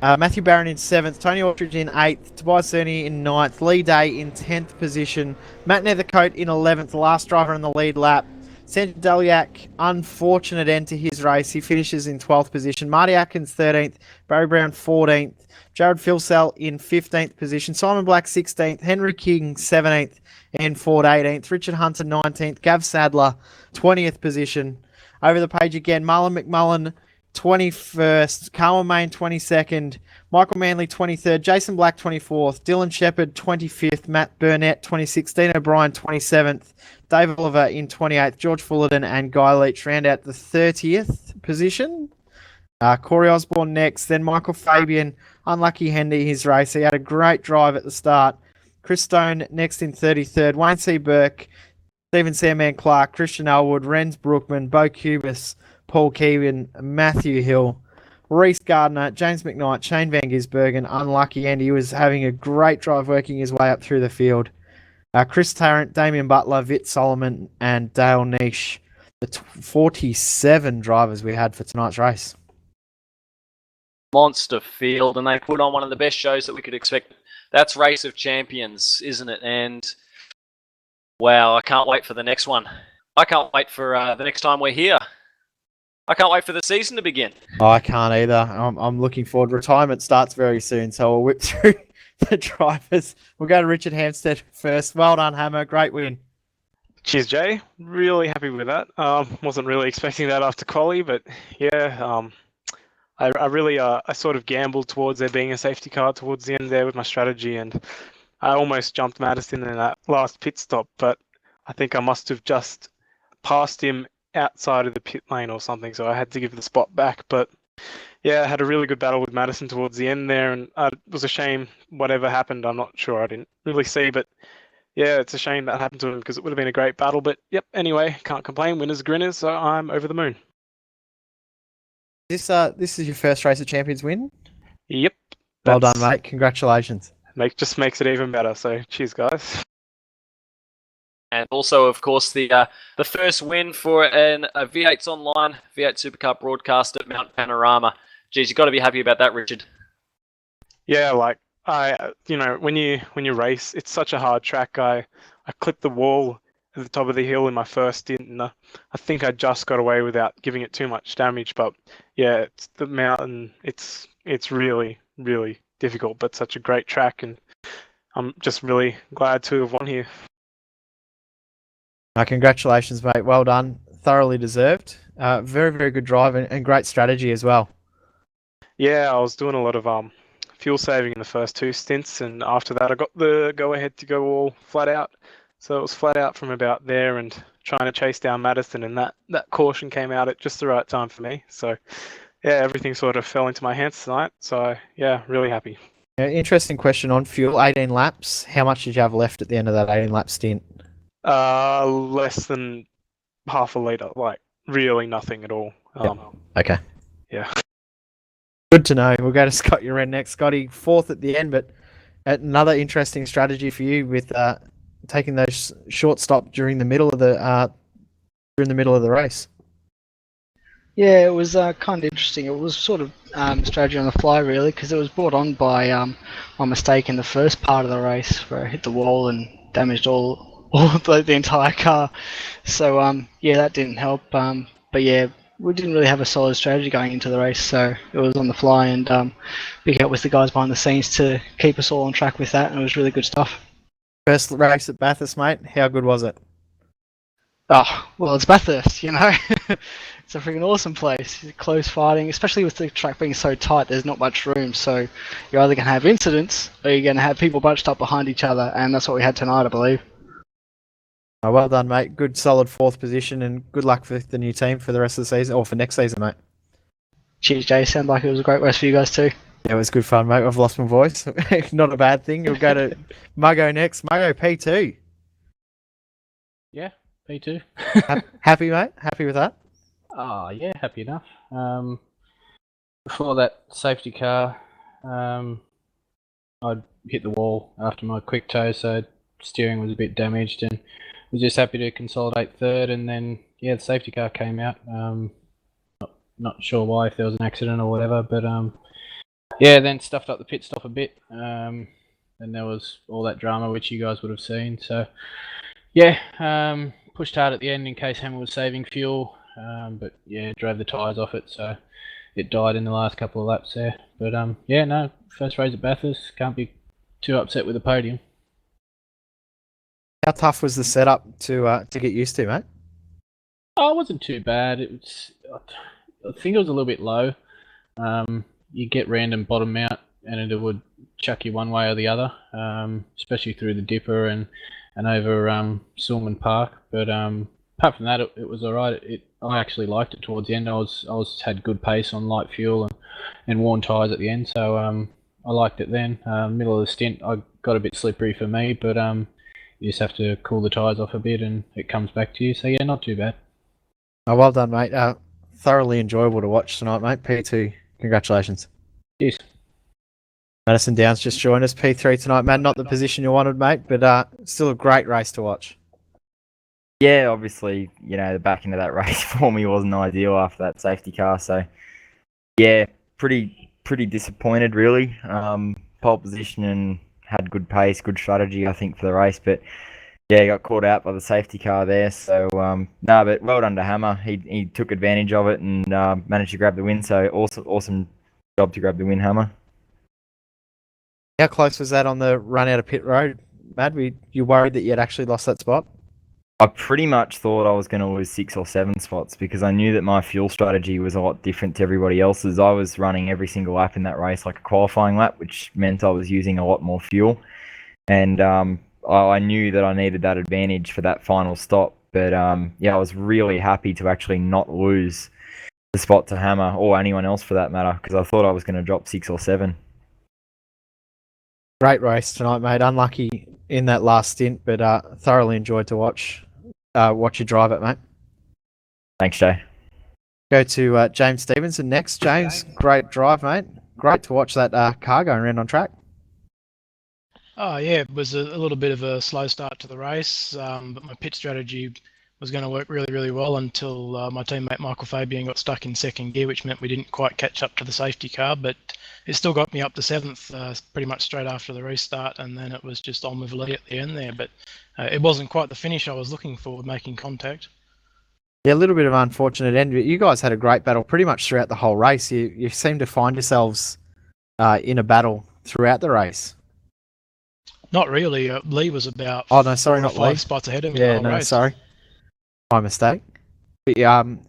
Matthew Barron in 7th, Tony Ortridge in 8th, Tobias Cerny in 9th, Lee Day in 10th position, Matt Nethercote in 11th, last driver in the lead lap. Sanjay Daliak, unfortunate end to his race, he finishes in 12th position. Marty Atkins 13th, Barry Brown 14th, Jared Filsell in 15th position, Simon Black 16th, Henry King 17th, and Ford 18th, Richard Hunter 19th, Gav Sadler 20th position. Over the page again, Marlon McMullen 21st, Carl Main 22nd, Michael Manley 23rd, Jason Black 24th, Dylan Shepherd 25th, Matt Burnett 26th, Dean O'Brien 27th, Dave Oliver in 28th, George Fullerton and Guy Leach round out the 30th position. Corey Osborne next, then Michael Fabian, unlucky Hendy his race. He had a great drive at the start. Chris Stone next in 33rd, Wayne C. Burke, Stephen Sandman Clark, Christian Elwood, Renz Brookman, Bo Cubis, Paul Keegan, Matthew Hill, Reese Gardner, James McKnight, Shane Van Gisbergen, unlucky Andy, he was having a great drive working his way up through the field. Chris Tarrant, Damien Butler, Vit Solomon, and Dale Nish, the 47 drivers we had for tonight's race. Monster field, and they put on one of the best shows that we could expect. That's Race of Champions, isn't it? And wow, I can't wait for the next one. I can't wait for the next time we're here. I can't wait for the season to begin. Oh, I can't either. I'm looking forward. Retirement starts very soon, so we'll whip through the drivers. We'll go to Richard Hampstead first. Well done, Hammer. Great win. Cheers, Jay. Really happy with that. Wasn't really expecting that after quali, but yeah, I really I sort of gambled towards there being a safety car towards the end there with my strategy, and I almost jumped Madison in that last pit stop, but I think I must have just passed him outside of the pit lane or something, so I had to give the spot back. But yeah, I had a really good battle with Madison towards the end there, and it was a shame whatever happened. I'm not sure. I didn't really see, but yeah, it's a shame that happened to him because it would have been a great battle. But yep, anyway, can't complain. Winners are grinners, so I'm over the moon. This is your first Race of Champions win? Yep. Well done, mate. Congratulations. Just makes it even better. So cheers, guys. And also, of course, the first win for a V8's Online V8 Supercar broadcast at Mount Panorama. Geez, you've got to be happy about that, Richard. Yeah, like when you race, it's such a hard track. I clipped the wall at the top of the hill in my first stint, and I think I just got away without giving it too much damage. But yeah, it's the mountain. It's really, really difficult, but such a great track, and I'm just really glad to have won here. Congratulations, mate. Well done. Thoroughly deserved. Very, very good drive and great strategy as well. Yeah, I was doing a lot of fuel saving in the first two stints, and after that I got the go-ahead to go all flat out. So it was flat out from about there and trying to chase down Madison, and that caution came out at just the right time for me. So yeah, everything sort of fell into my hands tonight. So yeah, really happy. Interesting question on fuel. 18 laps. How much did you have left at the end of that 18-lap stint? Less than half a litre, like really nothing at all. Okay. Yeah. Good to know. We'll go to Scott Uren next. Scotty, fourth at the end, but another interesting strategy for you with taking those short stops during the middle of the race. Yeah, it was kind of interesting. It was sort of strategy on the fly, really, because it was brought on by my mistake in the first part of the race where I hit the wall and damaged all the entire car. So yeah, that didn't help. But yeah, we didn't really have a solid strategy going into the race, so it was on the fly, and big help with the guys behind the scenes to keep us all on track with that, and it was really good stuff. First race at Bathurst, mate. How good was it? Oh, well, it's Bathurst, you know. It's a freaking awesome place. Close fighting, especially with the track being so tight, there's not much room, so you're either going to have incidents or you're going to have people bunched up behind each other, and that's what we had tonight, I believe. Oh, well done, mate. Good, solid fourth position, and good luck for the new team for the rest of the season, or for next season, mate. Cheers, Jay. Sounds like it was a great race for you guys too. Yeah, it was good fun, mate. I've lost my voice. Not a bad thing. We'll go to Muggo next. Muggo, P2. Yeah, P2. Happy, mate? Happy with that? Oh, yeah, happy enough. Before that safety car, I'd hit the wall after my quick toe, so steering was a bit damaged, and was just happy to consolidate third, and then, yeah, the safety car came out. Not sure why, if there was an accident or whatever, but yeah, then stuffed up the pit stop a bit, and there was all that drama which you guys would have seen. So yeah, pushed hard at the end in case Hammer was saving fuel, but yeah, drove the tyres off it, so it died in the last couple of laps there. But yeah, no, first race at Bathurst, can't be too upset with the podium. How tough was the setup to get used to, mate? Oh, it wasn't too bad. I think it was a little bit low. You get random bottom out, and it would chuck you one way or the other, especially through the Dipper and over Sulman Park. But apart from that, it was all right. I actually liked it towards the end. I had good pace on light fuel and worn tyres at the end, so I liked it then. Middle of the stint, I got a bit slippery for me, but you just have to cool the tyres off a bit, and it comes back to you. So yeah, not too bad. Oh, well done, mate. Thoroughly enjoyable to watch tonight, mate. P2, congratulations. Yes. Madison Downs just joined us. P3 tonight, man. Not the position you wanted, mate, but still a great race to watch. Yeah, obviously, the back end of that race for me wasn't ideal after that safety car. So, yeah, pretty disappointed, really. Pole position and had good pace, good strategy, I think, for the race. But, yeah, got caught out by the safety car there. So, but well done to Hammer. He took advantage of it and managed to grab the win. So, awesome job to grab the win, Hammer. How close was that on the run out of pit road, Mad? You worried that you had actually lost that spot? I pretty much thought I was going to lose 6 or 7 spots because I knew that my fuel strategy was a lot different to everybody else's. I was running every single lap in that race like a qualifying lap, which meant I was using a lot more fuel. And I knew that I needed that advantage for that final stop But yeah, I was really happy to actually not lose the spot to Hammer or anyone else for that matter, because I thought I was going to drop 6 or 7. Great race tonight, mate. Unlucky in that last stint, but thoroughly enjoyed to watch you drive it, mate. Thanks, Jay. Go to James Stevenson next. James, great drive, mate. Great to watch that car going around on track. Oh yeah, it was a little bit of a slow start to the race, but my pit strategy was going to work really, really well until my teammate Michael Fabian got stuck in second gear, which meant we didn't quite catch up to the safety car, but it still got me up to 7th pretty much straight after the restart, and then it was just on with Lee at the end there, but it wasn't quite the finish I was looking for, making contact. Yeah, a little bit of an unfortunate end, but you guys had a great battle pretty much throughout the whole race. You seem to find yourselves in a battle throughout the race. Not really. Lee was about not 5 Lee. spots ahead of me. Yeah, the whole race. Sorry. My mistake. But,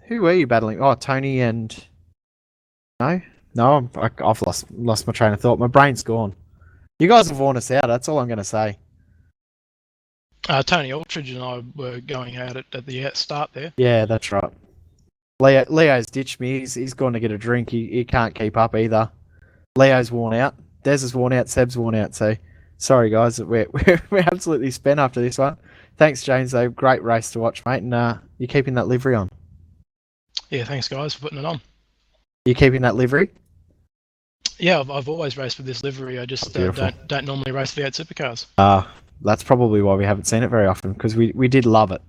who were you battling? Oh, Tony and... No, I've lost my train of thought. My brain's gone. You guys have worn us out, that's all I'm going to say. Tony Aldridge and I were going out at the start there. Yeah, that's right. Leo's ditched me. He's gone to get a drink. He can't keep up either. Leo's worn out. Des is worn out. Seb's worn out. So, sorry guys, we're absolutely spent after this one. Thanks, James. Though, great race to watch, mate. And you're keeping that livery on. Yeah, thanks guys for putting it on. You keeping that livery? Yeah, I've always raced with this livery. I just don't normally race V8 supercars. That's probably why we haven't seen it very often, because we did love it.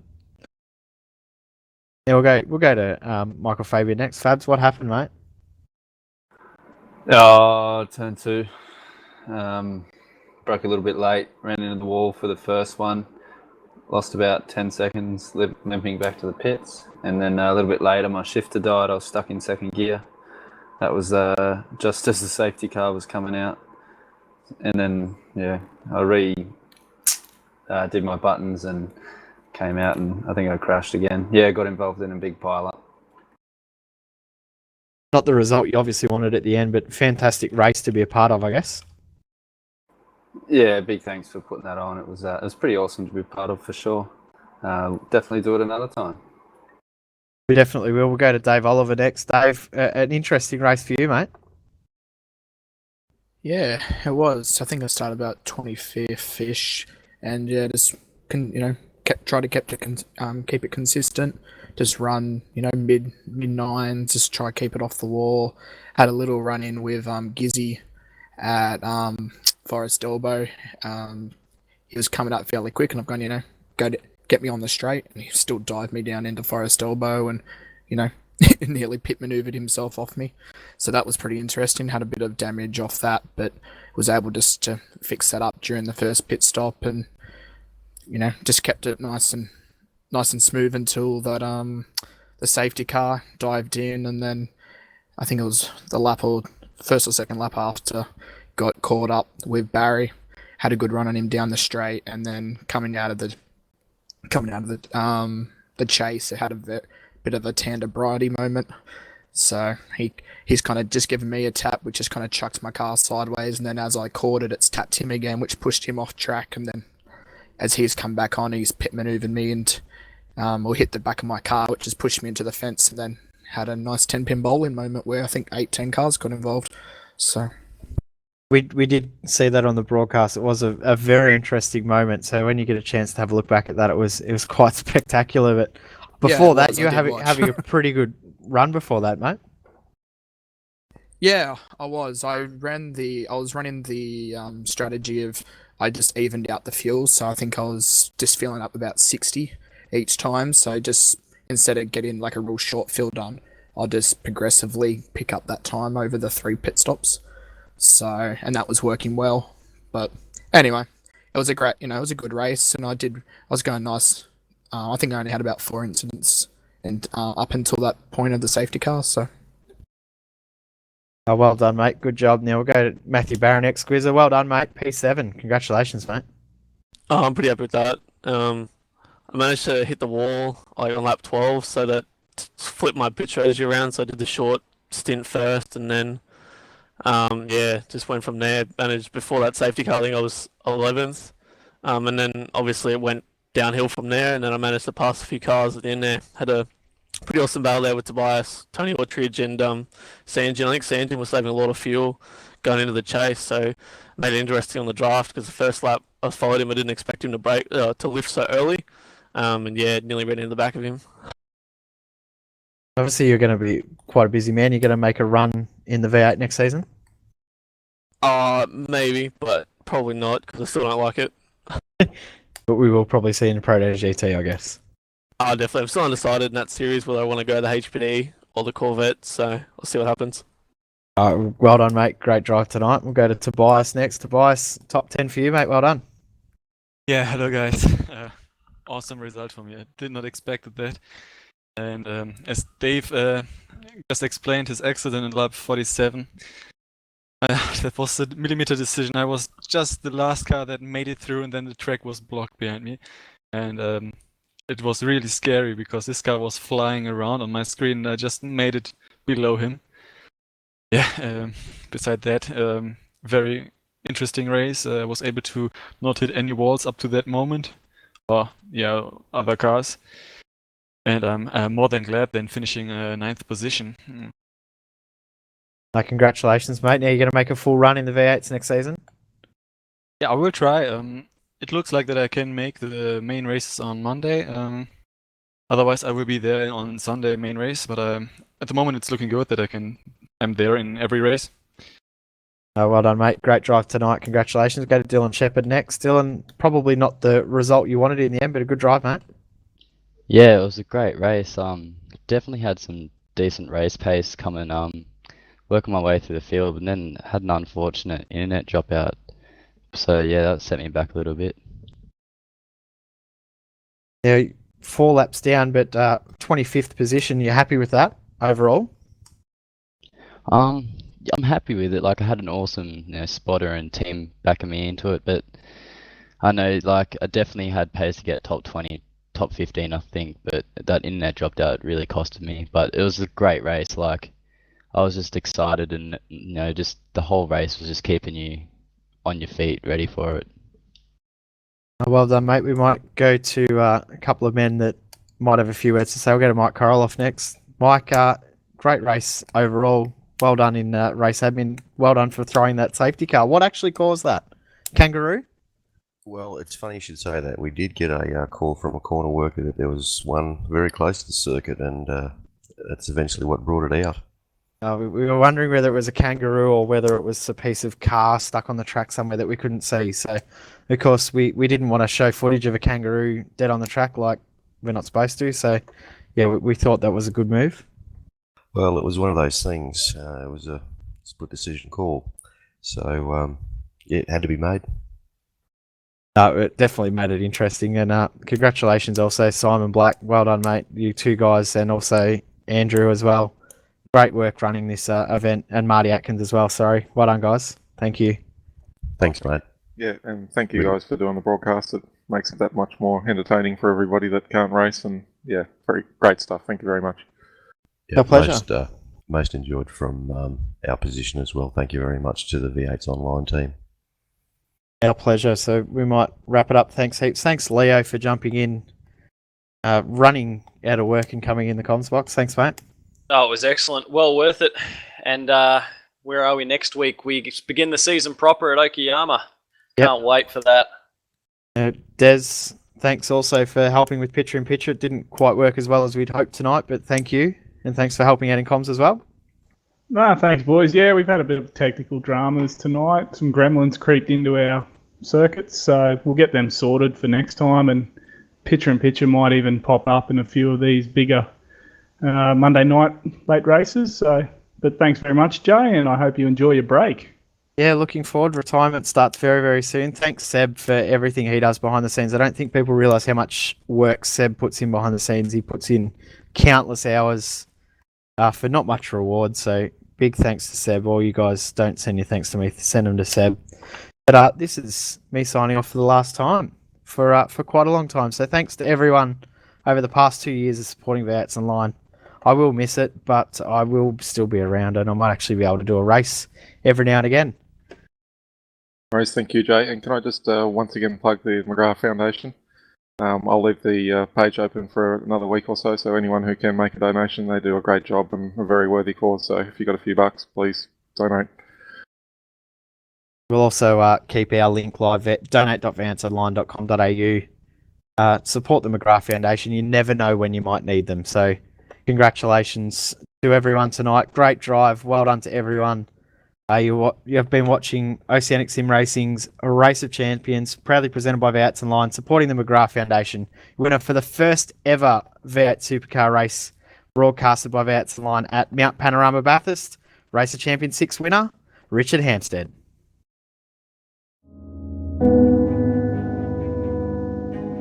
Yeah, we'll go to Michael Fabian next. Fabs, what happened, mate? Turn 2. Broke a little bit late, ran into the wall for the first one. Lost about 10 seconds limping back to the pits. And then a little bit later, my shifter died. I was stuck in second gear. That was just as the safety car was coming out. And then, yeah, I did my buttons and came out, and I think I crashed again. Yeah, got involved in a big pile-up. Not the result you obviously wanted at the end, but fantastic race to be a part of, I guess. Yeah, big thanks for putting that on. It was pretty awesome to be part of, for sure. Definitely do it another time. We definitely will. We'll go to Dave Oliver next. Dave, an interesting race for you, mate. Yeah, it was. I think I started about 25th-ish, and yeah, just try to keep it consistent. Just run, mid 9s. Just try to keep it off the wall. Had a little run in with Gizzy at Forest Elbow. He was coming up fairly quick, and I've gone, get me on the straight, and he still dived me down into Forest Elbow, and nearly pit maneuvered himself off me. So that was pretty interesting. Had a bit of damage off that, but was able just to fix that up during the first pit stop, and just kept it nice and smooth until that the safety car dived in, and then I think it was the lap or first or second lap after got caught up with Barry. Had a good run on him down the straight, and then coming out of the chase, it had a bit of a Tandabrati moment. So he's kind of just given me a tap, which just kind of chucked my car sideways, and then as I caught it, it's tapped him again, which pushed him off track, and then as he's come back on, he's pit maneuvered me and hit the back of my car, which has pushed me into the fence, and then had a nice 10-pin bowling moment where I think 8-10 cars got involved. So we did see that on the broadcast. It was a very interesting moment. So when you get a chance to have a look back at that, it was quite spectacular. But before that, you were having a pretty good run before that, mate. Yeah, I was. I was running the strategy of I just evened out the fuel, so I think I was just filling up about 60 each time. So just instead of getting like a real short fill done, I'll just progressively pick up that time over the 3 pit stops. So, and that was working well. But anyway, it was a good race, and I was going nice. I think I only had about 4 incidents and up until that point of the safety car. So. Oh, well done, mate. Good job. Now we'll go to Matthew Barron, ex-Squizzer. Well done, mate. P7. Congratulations, mate. Oh, I'm pretty happy with that. I managed to hit the wall on lap 12, so that flipped my pit strategy around. So I did the short stint first, and then just went from there. Managed before that safety car. I think I was 11th, and then obviously it went downhill from there, and then I managed to pass a few cars at the end there. Had a pretty awesome battle there with Tobias, Tony Autridge, and Sanjin. I think Sanjin was saving a lot of fuel going into the chase, so made it interesting on the draft because the first lap I followed him. I didn't expect him to to lift so early, and yeah, nearly ran into the back of him. Obviously, you're going to be quite a busy man. You're going to make a run in the V8 next season? Maybe, but probably not because I still don't like it. But we will probably see in the Pro GT, I guess. Definitely. I'm still undecided in that series whether I want to go the HPD or the Corvette, so I'll see what happens. Well done, mate. Great drive tonight. We'll go to Tobias next. Tobias, top 10 for you, mate. Well done. Yeah, hello guys. Awesome result from me. I did not expect that. And as Dave just explained his accident in lap 47, that was a millimeter decision. I was just the last car that made it through, and then the track was blocked behind me. And it was really scary because this car was flying around on my screen, and I just made it below him. Yeah, beside that, very interesting race. I was able to not hit any walls up to that moment, or yeah, other cars. And I'm more than glad than finishing 9th position. Congratulations, mate. Now you're going to make a full run in the V8s next season? Yeah, I will try. It looks like that I can make the main races on Monday. Otherwise, I will be there on Sunday main race. But at the moment, it's looking good that I'm there in every race. Well done, mate. Great drive tonight. Congratulations. Go to Dylan Shepherd next. Dylan, probably not the result you wanted in the end, but a good drive, mate. Yeah, it was a great race. Definitely had some decent race pace coming, working my way through the field, but then had an unfortunate internet dropout. So yeah, that set me back a little bit. Yeah, 4 laps down, but 25th position. You're happy with that overall? I'm happy with it. Like, I had an awesome, spotter and team backing me into it, but I know, like, I definitely had pace to get top 20, top 15, I think, but that internet dropped out really costed me. But it was a great race. Like, I was just excited, and just the whole race was just keeping you on your feet, ready for it. Well done, mate. We might go to a couple of men that might have a few words to say. We'll go to Mike Koroloff next. Mike, great race overall. Well done in race admin. Well done for throwing that safety car. What actually caused that? Kangaroo? Well, it's funny you should say that. We did get a call from a corner worker that there was one very close to the circuit, and that's eventually what brought it out. We were wondering whether it was a kangaroo or whether it was a piece of car stuck on the track somewhere that we couldn't see. So, of course, we didn't want to show footage of a kangaroo dead on the track like we're not supposed to. So, yeah, we thought that was a good move. Well, it was one of those things. It was a split decision call. So, yeah, it had to be made. It definitely made it interesting. And congratulations also, Simon Black. Well done, mate. You two guys, and also Andrew as well. Great work running this event, and Marty Atkins as well. Sorry. Well done, guys. Thank you. Thanks, mate. Yeah, and thank you guys for doing the broadcast. It makes it that much more entertaining for everybody that can't race. And yeah, very great stuff. Thank you very much. Yeah, a pleasure. Most enjoyed from our position as well. Thank you very much to the V8's online team. Our pleasure. So we might wrap it up. Thanks heaps. Thanks, Leo, for jumping in, running out of work and coming in the comms box. Thanks, mate. Oh, it was excellent. Well worth it. And where are we next week? We begin the season proper at Okayama. Yep. Can't wait for that. Des, thanks also for helping with picture in picture. It didn't quite work as well as we'd hoped tonight, but thank you. And thanks for helping out in comms as well. Thanks, boys. Yeah, we've had a bit of technical dramas tonight. Some gremlins creeped into our circuits, so we'll get them sorted for next time. And picture in picture might even pop up in a few of these bigger Monday night late races. But thanks very much, Jay, and I hope you enjoy your break. Yeah, looking forward. Retirement starts very, very soon. Thanks, Seb, for everything he does behind the scenes. I don't think people realise how much work Seb puts in behind the scenes. He puts in countless hours for not much reward. So big thanks to Seb. All you guys don't send your thanks to me, send them to Seb. But this is me signing off for the last time for quite a long time. So thanks to everyone over the past 2 years of supporting V8s Online. I will miss it, but I will still be around, and I might actually be able to do a race every now and again. Thank you, Jay. And can I just once again plug the McGrath Foundation? I'll leave the page open for another week or so, so anyone who can make a donation, they do a great job and a very worthy cause. So if you've got a few bucks, please donate. We'll also keep our link live at donate.vanceonline.com.au. Support the McGrath Foundation. You never know when you might need them. So congratulations to everyone tonight. Great drive. Well done to everyone. You have been watching Oceanic Sim Racing's Race of Champions, proudly presented by V8 Online, supporting the McGrath Foundation. Winner for the first ever V8 Supercar race broadcasted by V8 Online at Mount Panorama Bathurst. Race of Champions 6 winner, Richard Hampstead.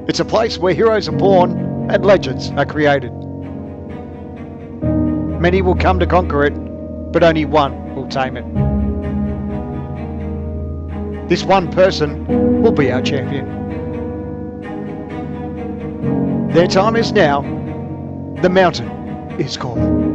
It's a place where heroes are born and legends are created. Many will come to conquer it, but only one will tame it. This one person will be our champion. Their time is now. The mountain is calling.